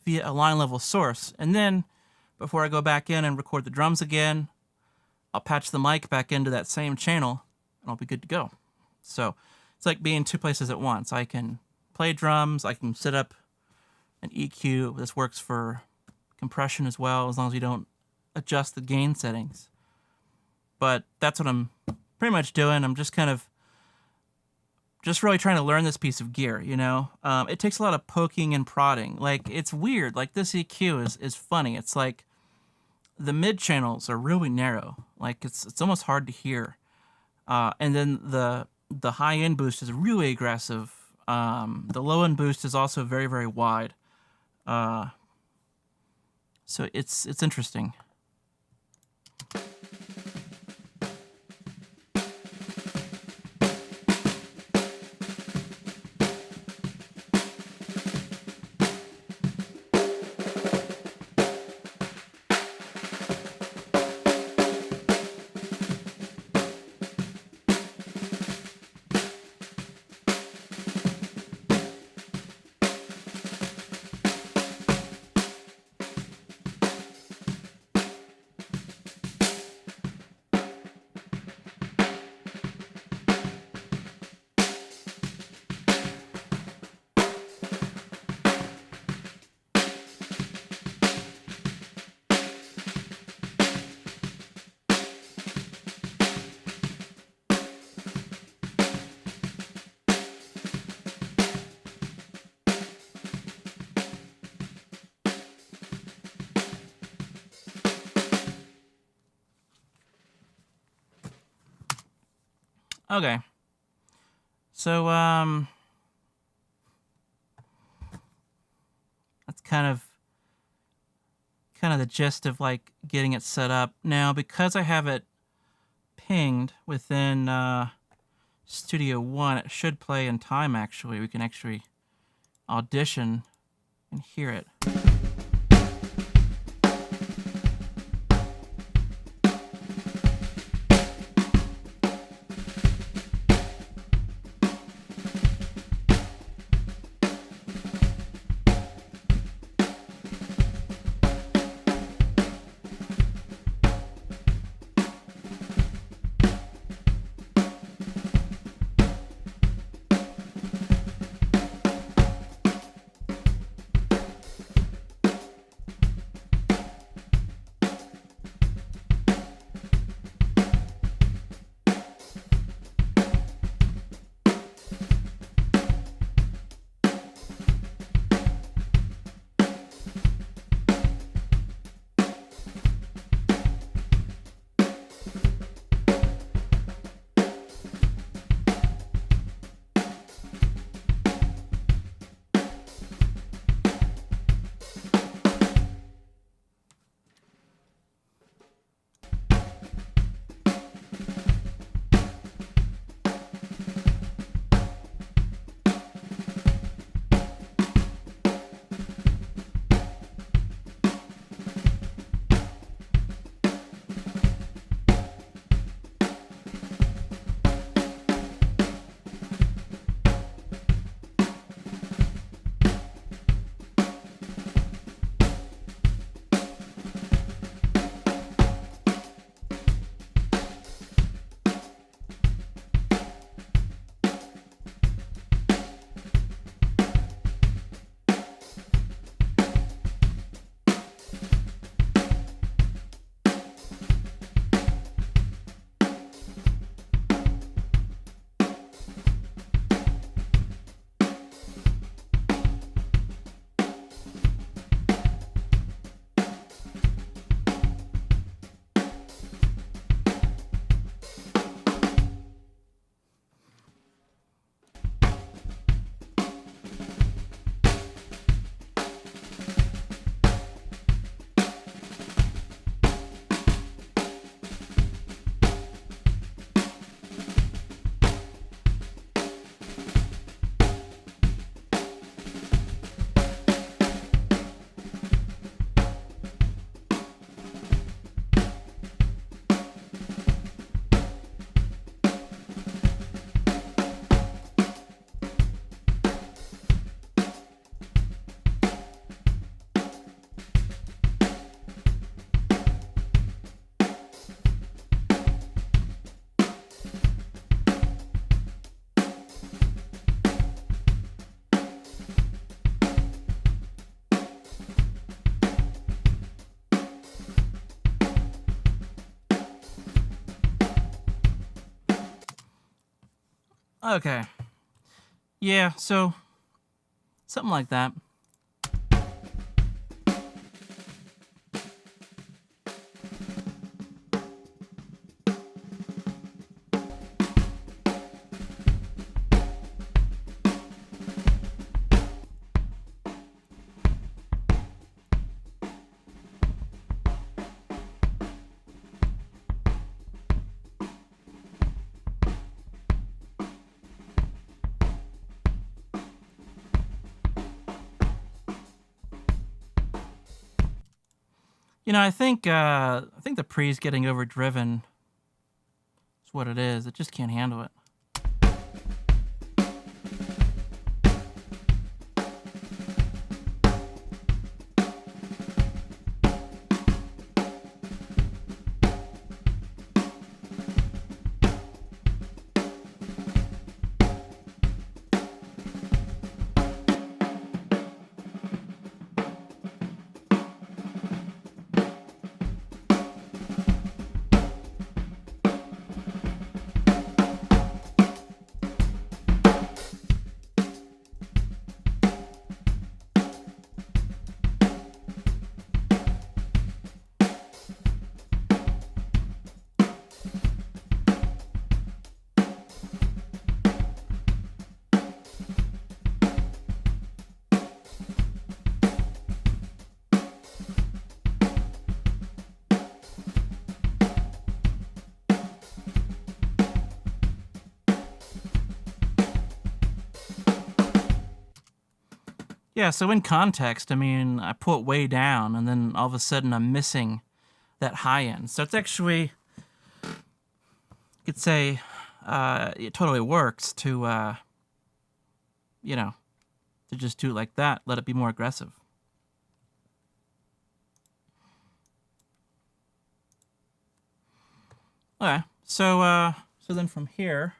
via a line level source. And then before I go back in and record the drums again, I'll patch the mic back into that same channel and I'll be good to go. So it's like being two places at once. I can play drums, I can set up an EQ. This works for compression as well, as long as you don't adjust the gain settings. But that's what I'm pretty much doing. I'm just kind of really trying to learn this piece of gear, you know? It takes a lot of poking and prodding. Like, it's weird. Like, this EQ is funny. It's like the mid channels are really narrow. Like, it's almost hard to hear. And then the high end boost is really aggressive. The low end boost is also very, very wide. So it's interesting. Okay. So, that's kind of the gist of like getting it set up. Now, because I have it pinged within Studio One, it should play in time. Actually, we can actually audition and hear it. Okay. Yeah, so something like that. I think the pre's getting overdriven. Is what it is. It just can't handle it. Yeah, so in context, I mean, I pull it way down, and then all of a sudden I'm missing that high end. So it's actually, you could say, it totally works to, you know, to just do it like that, let it be more aggressive. Okay, so then from here,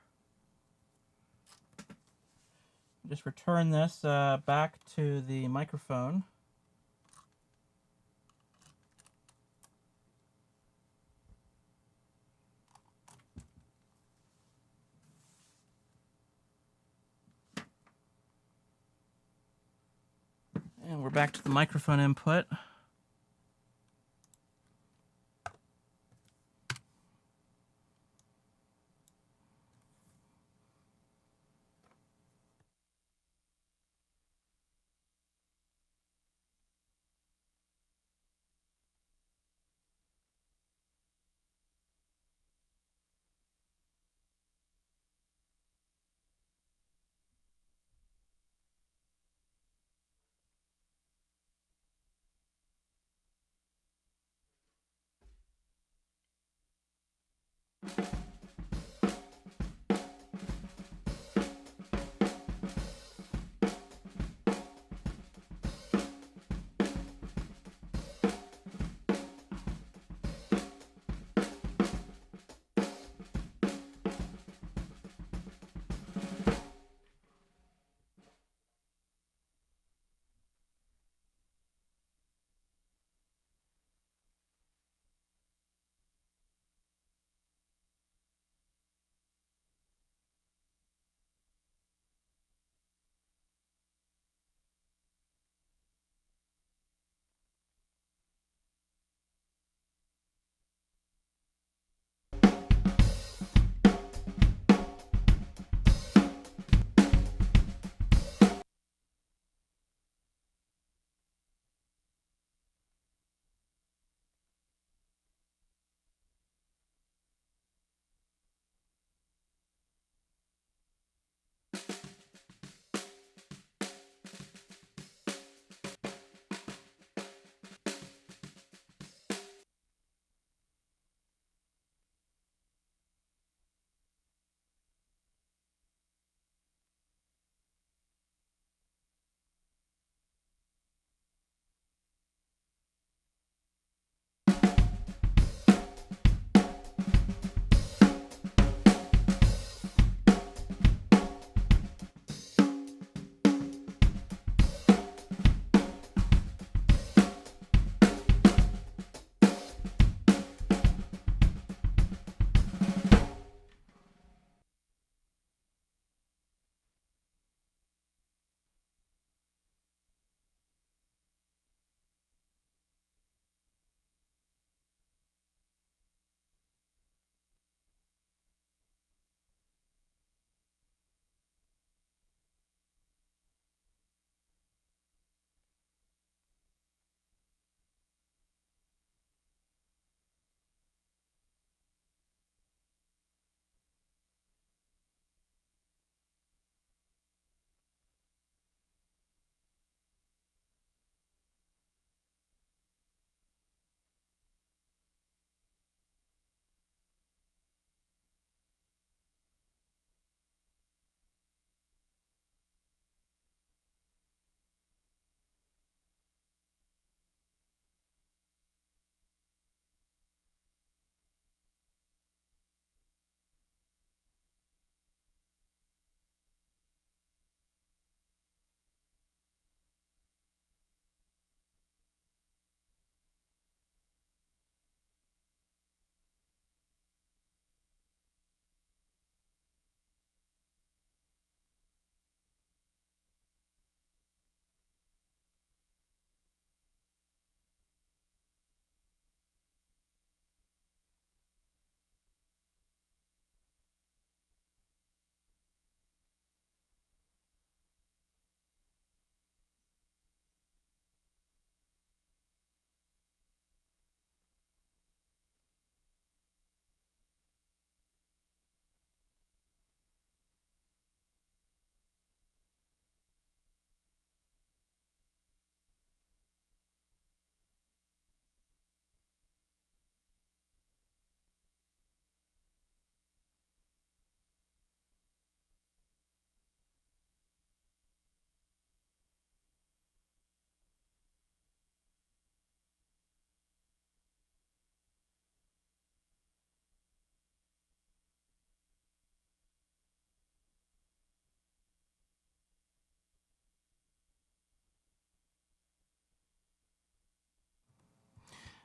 just return this back to the microphone. And we're back to the microphone input.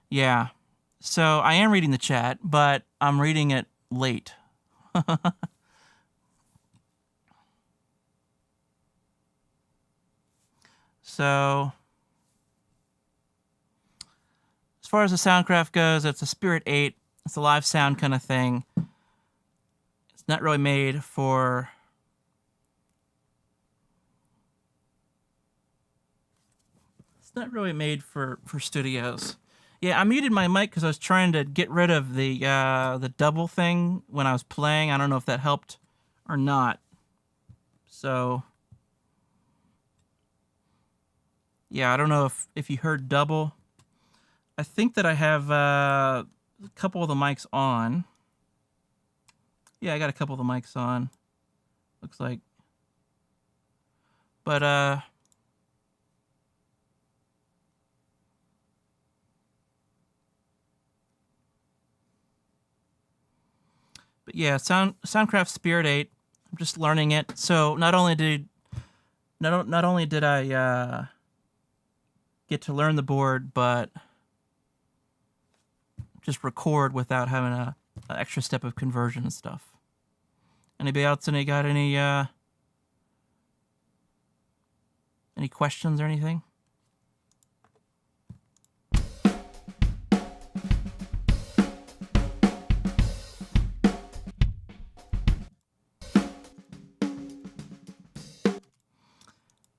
Yeah. So I am reading the chat, but I'm reading it late. So as far as the Soundcraft goes, it's a Spirit 8. It's a live sound kind of thing. It's not really made for studios. Yeah, I muted my mic because I was trying to get rid of the double thing when I was playing. I don't know if that helped or not. So yeah, I don't know if you heard double. I think that I have a couple of the mics on. Yeah, I got a couple of the mics on. Looks like. But yeah, Soundcraft Spirit 8. I'm just learning it. So not only did I get to learn the board, but just record without having an extra step of conversion and stuff. Anybody else? Got any questions or anything?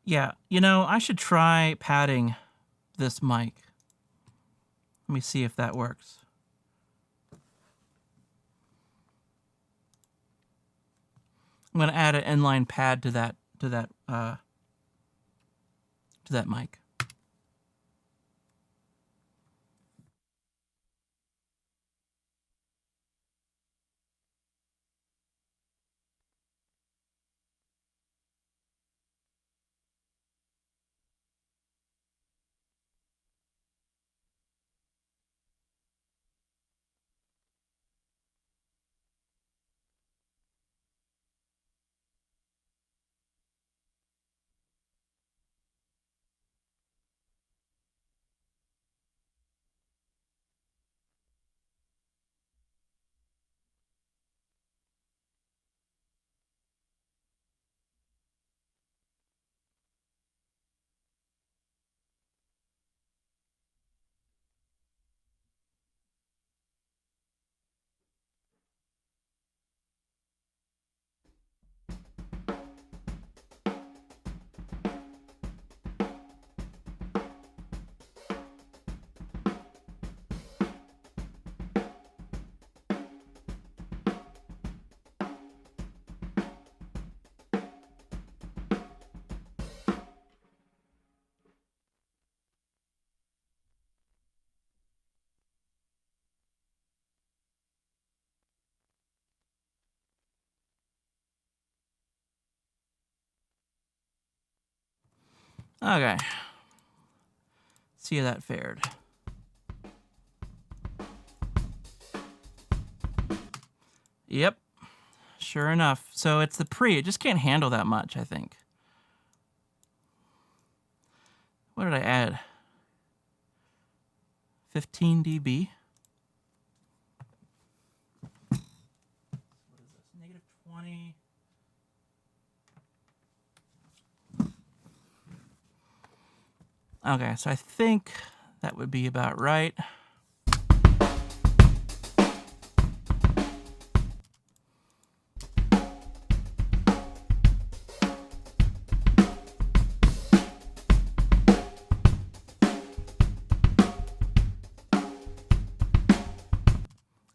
Yeah, I should try padding this mic. Let me see if that works. I'm going to add an inline pad to that mic. Okay. See how that fared. Yep. Sure enough. So it's the pre. It just can't handle that much, I think. What did I add? 15 dB. What is this? Negative 20. Okay, so I think that would be about right.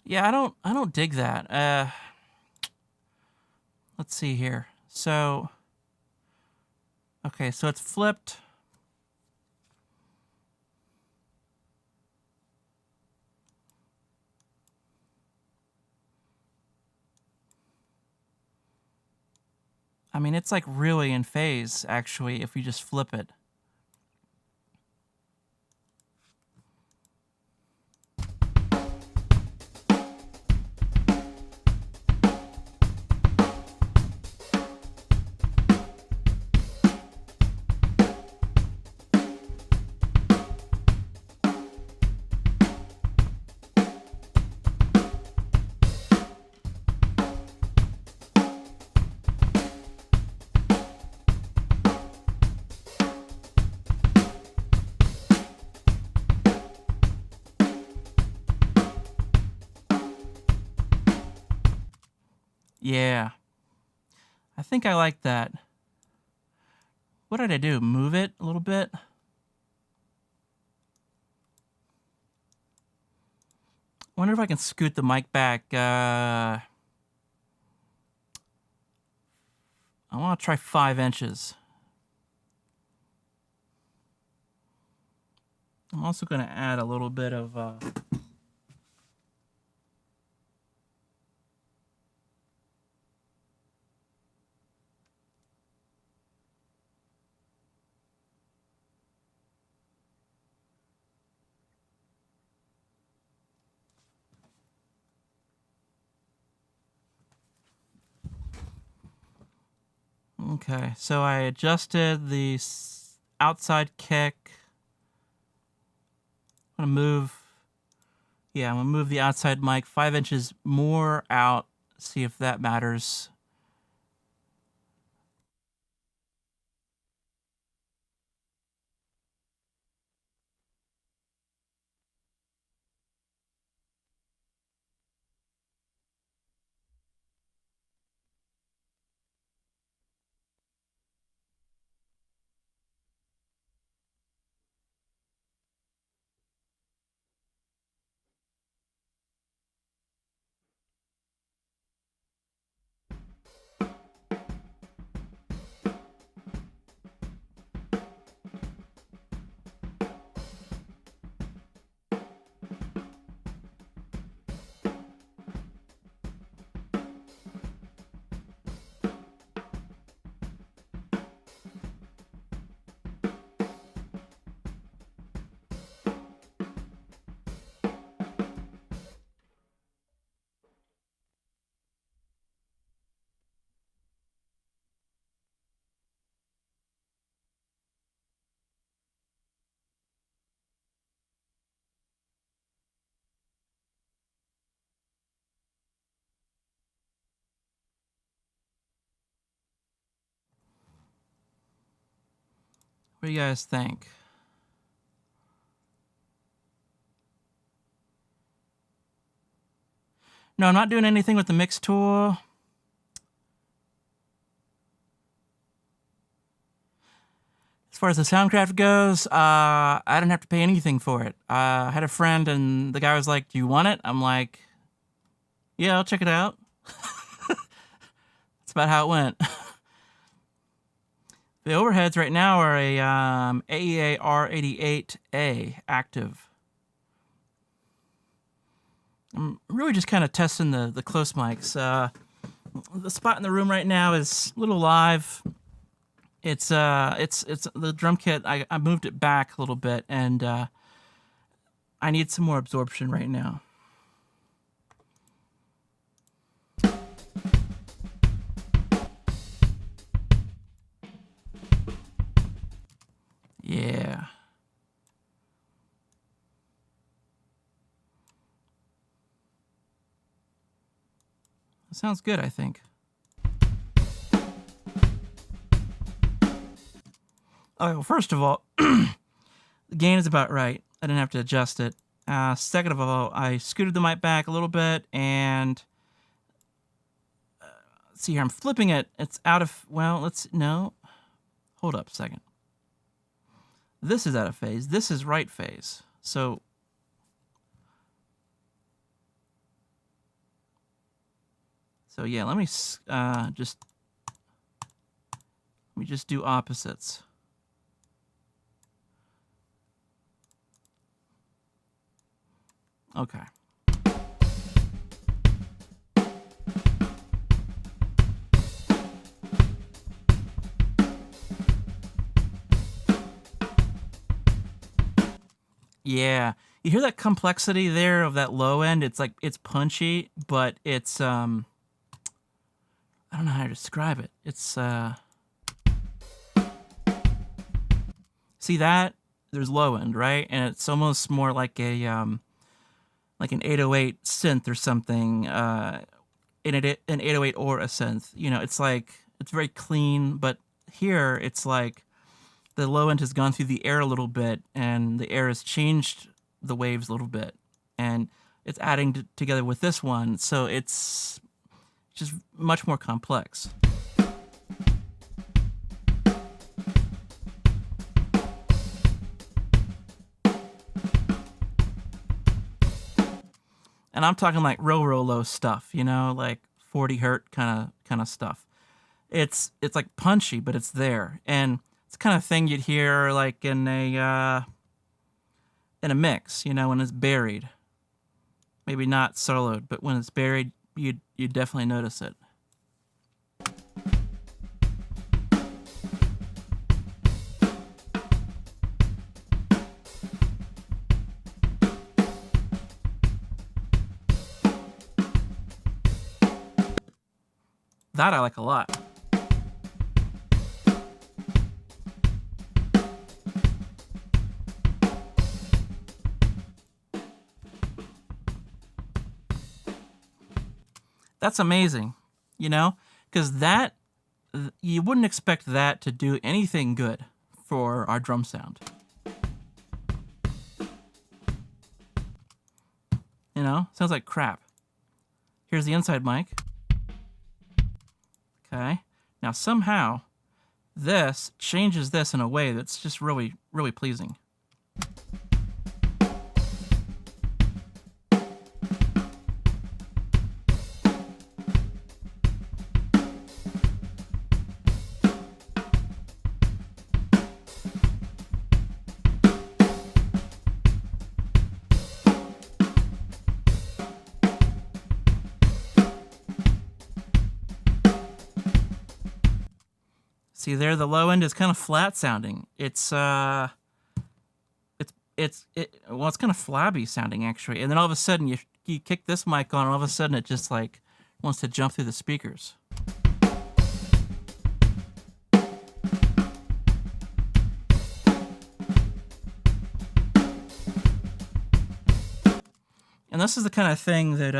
Yeah, I don't dig that. Let's see here. So okay, so it's flipped. I mean, it's like really in phase, actually, if you just flip it. Yeah. I think I like that. What did I do? Move it a little bit? Wonder if I can scoot the mic back. I want to try 5 inches. I'm also going to add a little bit of okay, so I adjusted the outside kick. I'm going to move, yeah, I'm going to move the outside mic 5 inches more out, see if that matters. What do you guys think? No, I'm not doing anything with the mix tool. As far as the Soundcraft goes, I didn't have to pay anything for it. I had a friend, and the guy was like, "Do you want it?" I'm like, "Yeah, I'll check it out." That's about how it went. The overheads right now are a AEA R88A active. I'm really just kind of testing the close mics. The spot in the room right now is a little live. It's the drum kit. I moved it back a little bit, and I need some more absorption right now. Yeah. That sounds good, I think. Oh, well, first of all, the gain is about right. I didn't have to adjust it. Second of all, I scooted the mic back a little bit, and let's see here. I'm flipping it. It's out of, well, no. Hold up a second. This is out of phase. This is right phase. So yeah, let me just do opposites. Okay. Yeah. You hear that complexity there of that low end? It's like, it's punchy, but it's, I don't know how to describe it. It's, see that? There's low end, right? And it's almost more like like an 808 synth or something, an 808 or a synth. You know, it's like, it's very clean, but here it's like the low end has gone through the air a little bit, and the air has changed the waves a little bit, and it's adding together with this one. So it's just much more complex. And I'm talking like real low stuff, like 40 hertz kind of stuff. It's like punchy, but it's there, and it's the kind of thing you'd hear like in a mix, when it's buried. Maybe not soloed, but when it's buried, you definitely notice it. That I like a lot. That's amazing, because you wouldn't expect that to do anything good for our drum sound. Sounds like crap. Here's the inside mic. Okay. Now somehow this changes this in a way that's just really, really pleasing. See there, the low end is kind of flat sounding. It's kind of flabby sounding actually. And then all of a sudden you kick this mic on, and all of a sudden it just like wants to jump through the speakers. And this is the kind of thing that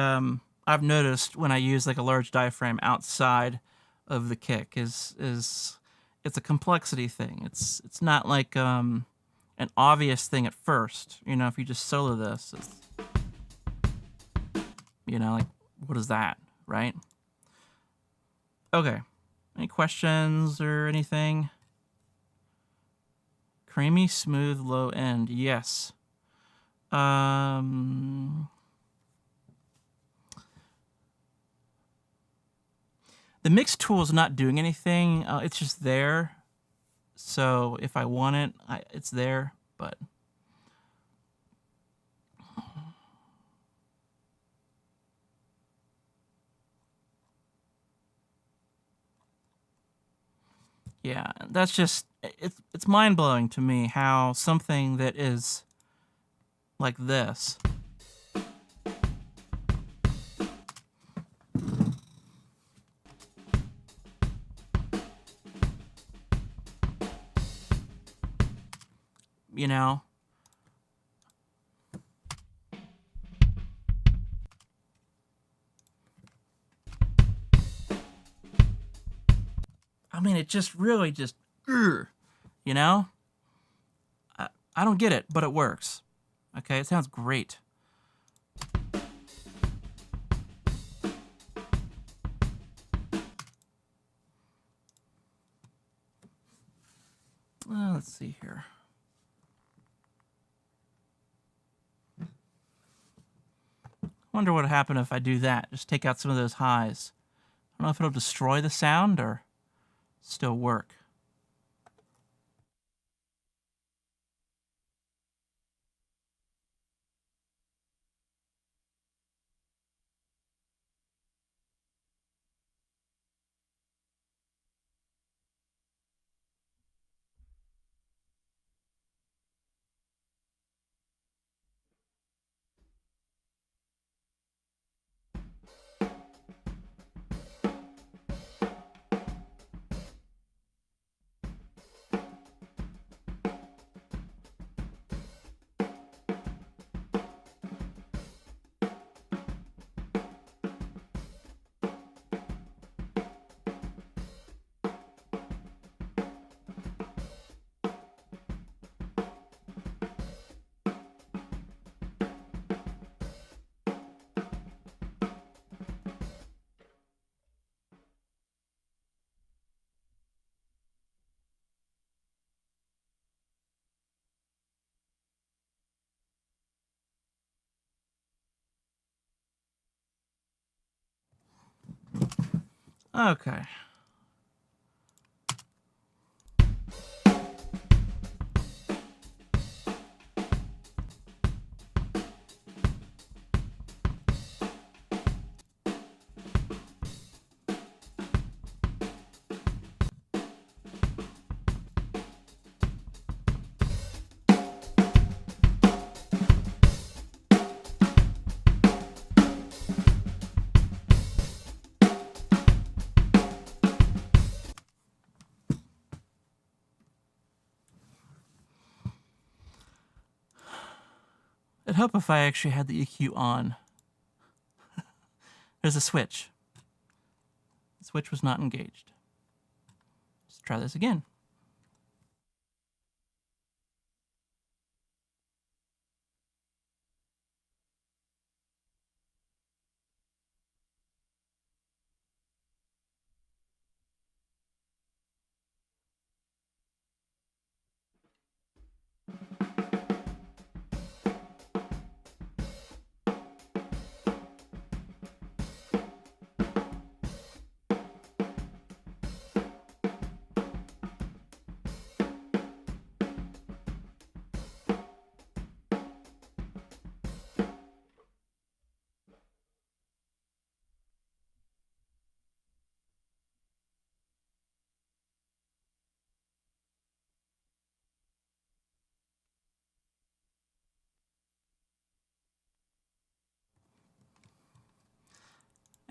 I've noticed when I use like a large diaphragm outside of the kick is it's a complexity thing. It's not like an obvious thing at first. If you just solo this, it's, like, what is that, right? Okay. Any questions or anything? Creamy, smooth, low end. Yes. The mix tool is not doing anything. It's just there. So if I want it, it's there. But yeah, that's just it's mind-blowing to me how something that is like this you know I mean, it just really just you know I don't get it, but it works. Okay, it sounds great. Let's see here. Wonder what would happen if I do that. Just take out some of those highs. I don't know if it'll destroy the sound or still work. Okay. It'd help if I actually had the EQ on. There's a switch. The switch was not engaged. Let's try this again.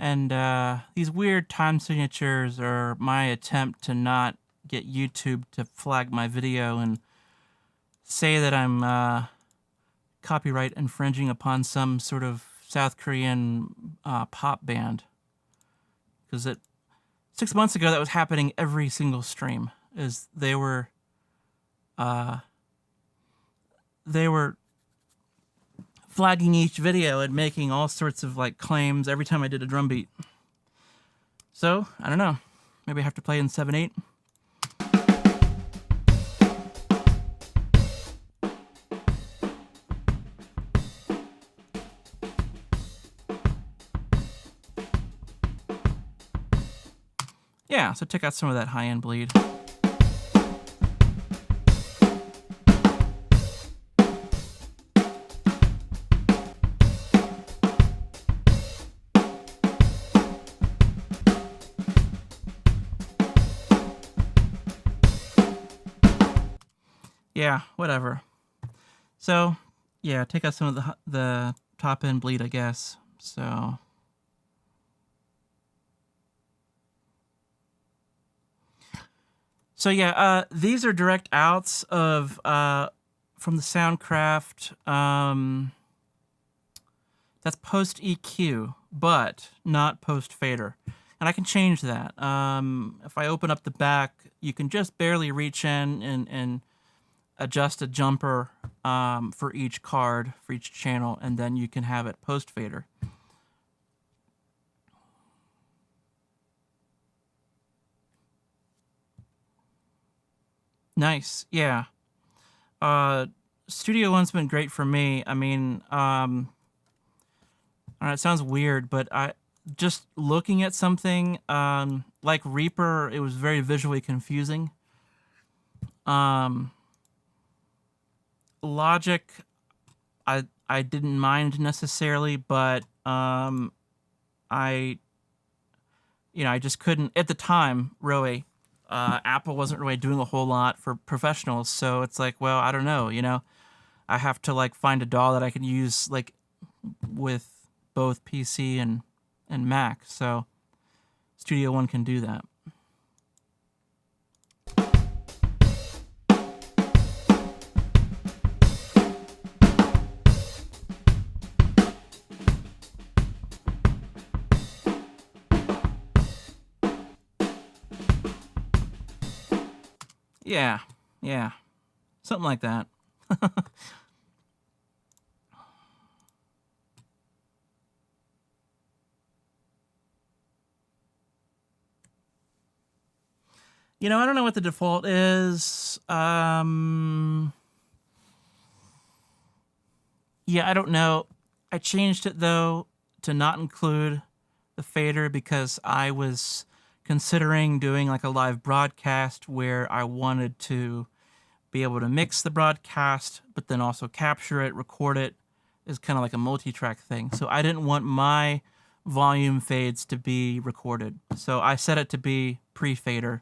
And these weird time signatures are my attempt to not get YouTube to flag my video and say that I'm copyright infringing upon some sort of South Korean pop band. Because 6 months ago, that was happening every single stream. Is they were flagging each video and making all sorts of like claims every time I did a drum beat. So I don't know. Maybe I have to play in 7/8. Yeah, so take out some of that high-end bleed. Yeah, whatever. So, yeah, take out some of the top-end bleed, I guess. So... So yeah, these are direct outs of from the Soundcraft. That's post EQ, but not post fader, and I can change that. If I open up the back, you can just barely reach in and adjust a jumper for each card, for each channel, and then you can have it post fader. Nice, yeah. Studio One's been great for me. I mean, it sounds weird, but I just looking at something like Reaper, it was very visually confusing. Logic, I didn't mind necessarily, but I just couldn't at the time. Really, Apple wasn't really doing a whole lot for professionals, so it's like, well, I don't know. I have to like find a DAW that I can use like with both PC and Mac. So Studio One can do that. Yeah, something like that. I don't know what the default is. Yeah, I don't know. I changed it, though, to not include the fader because I was considering doing like a live broadcast where I wanted to be able to mix the broadcast, but then also capture it, record it, is kind of like a multi-track thing. So I didn't want my volume fades to be recorded. So I set it to be pre-fader.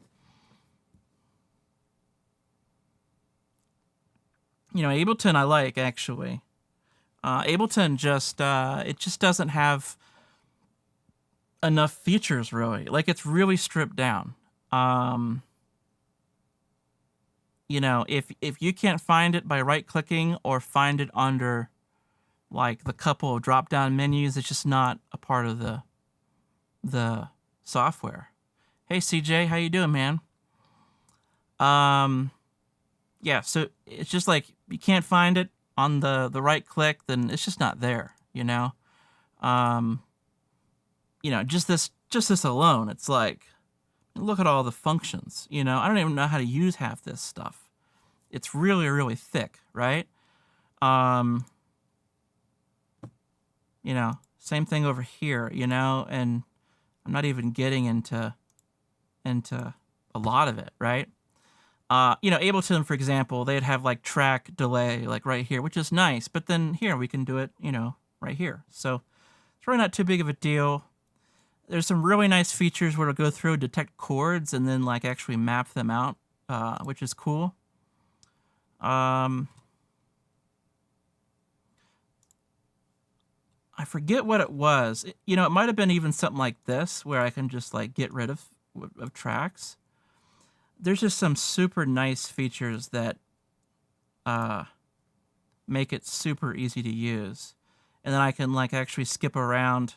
You know, Ableton I like, actually. Ableton just, it just doesn't have enough features, really. Like, it's really stripped down. You know, if you can't find it by right-clicking or find it under, like, the couple of drop-down menus, it's just not a part of the software. Hey, CJ, how you doing, man? Yeah, so it's just like you can't find it on the right click, then it's just not there, you know? You know, just this alone, it's like, look at all the functions, you know? I don't even know how to use half this stuff. It's really, really thick, right? You know, same thing over here, you know, and I'm not even getting into a lot of it, right? You know, Ableton, for example, they'd have like track delay, like right here, which is nice. But then here we can do it, you know, right here. So it's really not too big of a deal. There's some really nice features where it'll go through, detect chords, and then like actually map them out, which is cool. I forget what it was. You know, it might have been even something like this, where I can just like get rid of tracks. There's just some super nice features that make it super easy to use. And then I can like actually skip around.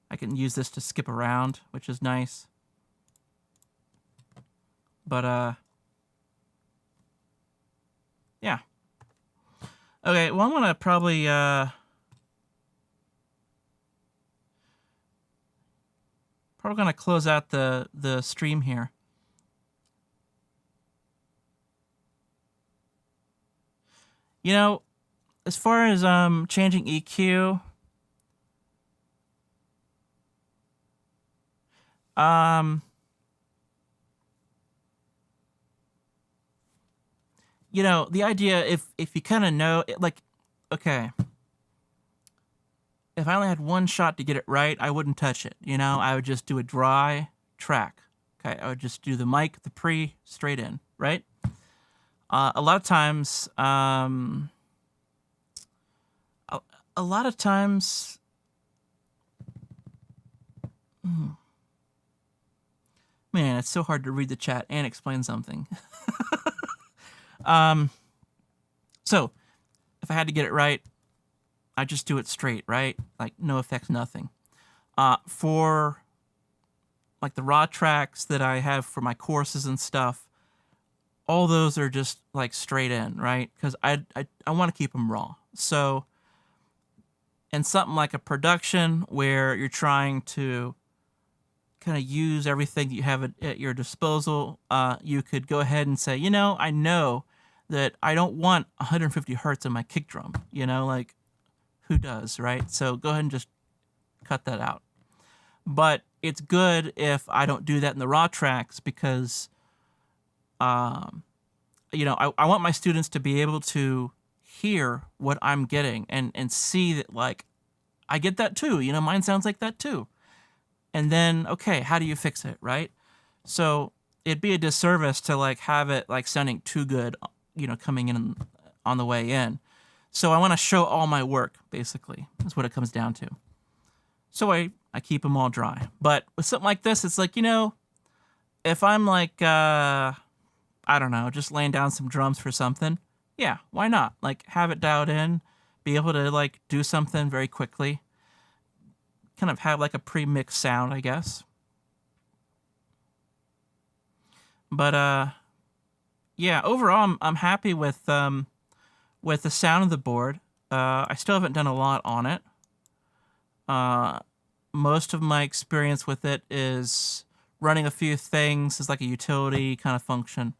I can use this to skip around, which is nice. But yeah. Okay, well, I'm gonna probably gonna close out the stream here. You know, as far as changing EQ, you know, the idea, if you kind of know, like, okay, if I only had one shot to get it right, I wouldn't touch it. You know, I would just do a dry track. Okay, I would just do the mic, the pre, straight in, right? A lot of times, man, it's so hard to read the chat and explain something. So if I had to get it right, I just do it straight, right? Like no effects, nothing. For like the raw tracks that I have for my courses and stuff, all those are just like straight in, right? Because I want to keep them raw. So in something like a production where you're trying to kind of use everything that you have at your disposal, you could go ahead and say, you know that I don't want 150 hertz in my kick drum, you know, like who does, right? So go ahead and just cut that out. But it's good if I don't do that in the raw tracks because, you know, I want my students to be able to hear what I'm getting and see that, like, I get that too. You know, mine sounds like that too. And then, okay, how do you fix it, right? So it'd be a disservice to, like, have it, like, sounding too good, you know, coming in on the way in. So I want to show all my work, basically, is what it comes down to. So I keep them all dry. But with something like this, it's like, you know, if I'm like, I don't know, just laying down some drums for something, yeah, why not? Like, have it dialed in, be able to, like, do something very quickly, kind of have, like, a pre-mixed sound, I guess. But, yeah, overall, I'm happy with the sound of the board. I still haven't done a lot on it. Most of my experience with it is running a few things as like a utility kind of function.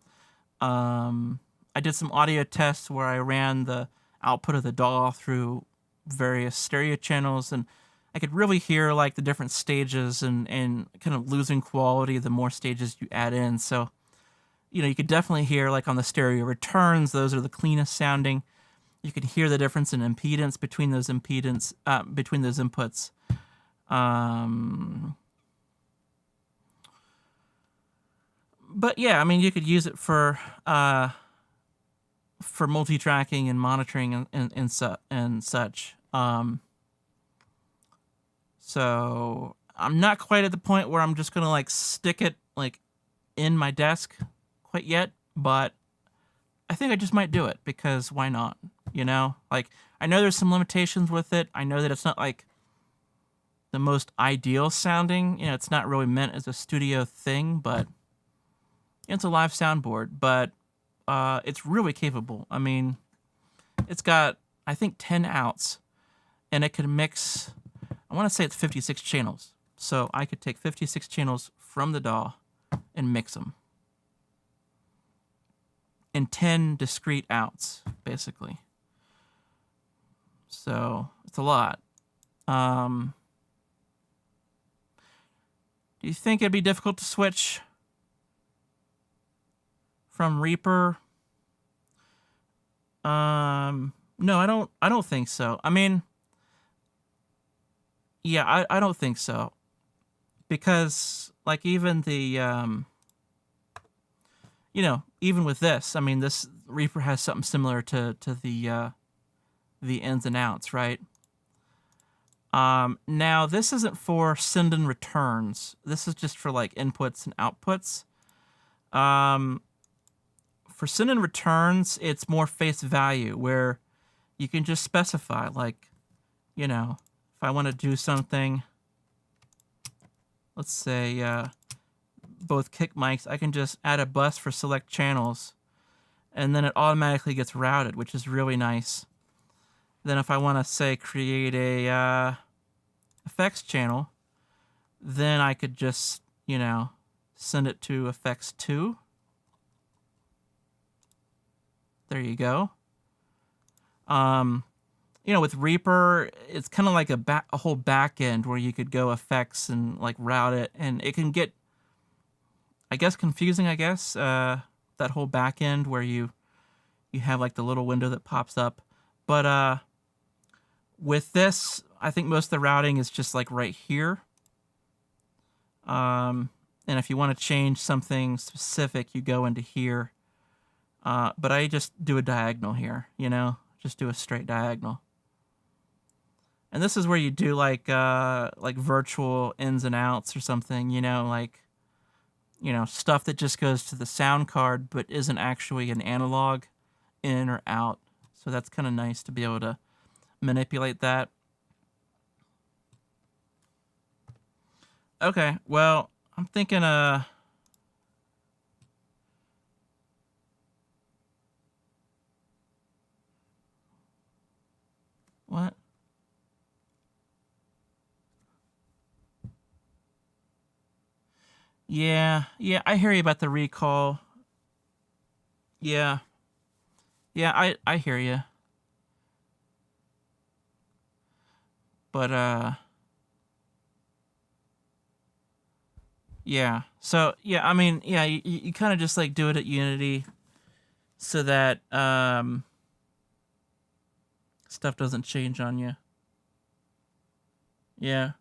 I did some audio tests where I ran the output of the DAW through various stereo channels, and I could really hear like the different stages and kind of losing quality the more stages you add in. So, you could definitely hear like on the stereo returns, those are the cleanest sounding. You can hear the difference in impedance between those inputs. But yeah, I mean, you could use it for multi-tracking and monitoring and such. So I'm not quite at the point where I'm just gonna like stick it like in my desk quite yet, but I think I just might do it because why not? Like I know there's some limitations with it. I know that it's not like the most ideal sounding. It's not really meant as a studio thing, but it's a live soundboard. But it's really capable. I mean, it's got I think 10 outs, and it can mix. I want to say it's 56 channels, so I could take 56 channels from the DAW and mix them in 10 discrete outs, basically. So it's a lot. Do you think it'd be difficult to switch from Reaper? No, I don't think so. I mean, yeah, I don't think so. Because like even even with this, I mean, this Reaper has something similar to the ins and outs, right? Now this isn't for send and returns. This is just for like inputs and outputs. For send and returns, it's more face value where you can just specify like, if I want to do something, let's say both kick mics, I can just add a bus for select channels, and then it automatically gets routed, which is really nice. Then if I want to say create a effects channel, then I could just, send it to effects 2. There you go. With Reaper, it's kind of like a whole back end where you could go effects and like route it, and it can get, I guess, confusing. That whole back end where you have like the little window that pops up, but with this, I think most of the routing is just like right here. And if you want to change something specific, you go into here. But I just do a diagonal here, just do a straight diagonal. And this is where you do like virtual ins and outs or something, like, stuff that just goes to the sound card but isn't actually an analog in or out. So that's kind of nice to be able to manipulate that. Okay, well, I'm thinking what? Yeah, I hear you about the recall. Yeah. Yeah, I hear you. But yeah. So, yeah, I mean, yeah, you kind of just like do it at Unity so that stuff doesn't change on you. Yeah.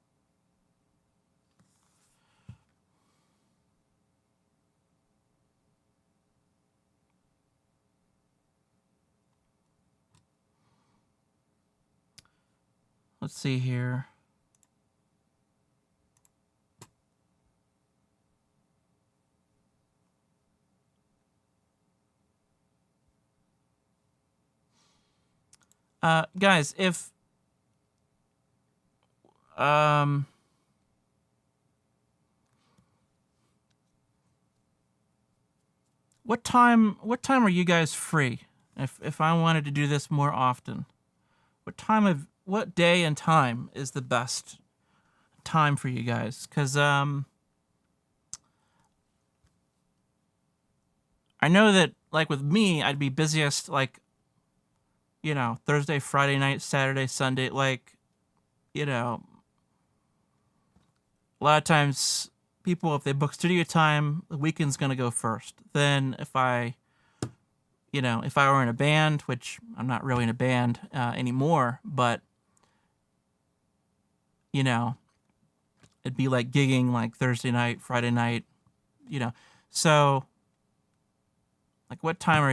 Let's see here. Guys, if what time are you guys free? If I wanted to do this more often, what day and time is the best time for you guys? Because I know that like with me, I'd be busiest like Thursday, Friday night, Saturday, Sunday, like a lot of times people, if they book studio time, the weekend's gonna go first. Then if I, if I were in a band, which I'm not really in a band anymore, but you know, it'd be like gigging like Thursday night, Friday night, you know. So like what time are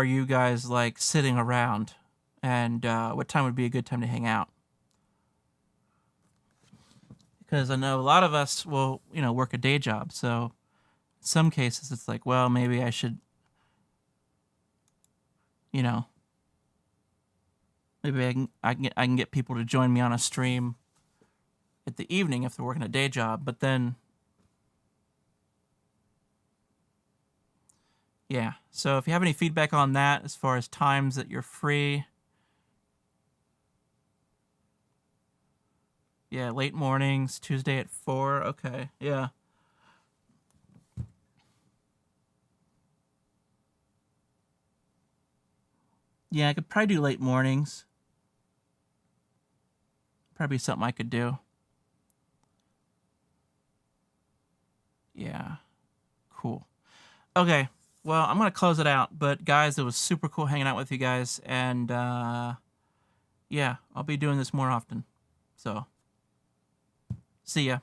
you guys like sitting around? And what time would be a good time to hang out? Because I know a lot of us will, work a day job. So in some cases it's like, well, maybe I should, you know, maybe I can get people to join me on a stream at the evening if they're working a day job. But then, yeah. So if you have any feedback on that as far as times that you're free, yeah, late mornings, Tuesday at 4. Okay, yeah. Yeah, I could probably do late mornings. Probably something I could do. Yeah, cool. Okay, well, I'm gonna close it out. But guys, it was super cool hanging out with you guys, and yeah, I'll be doing this more often. So, see ya.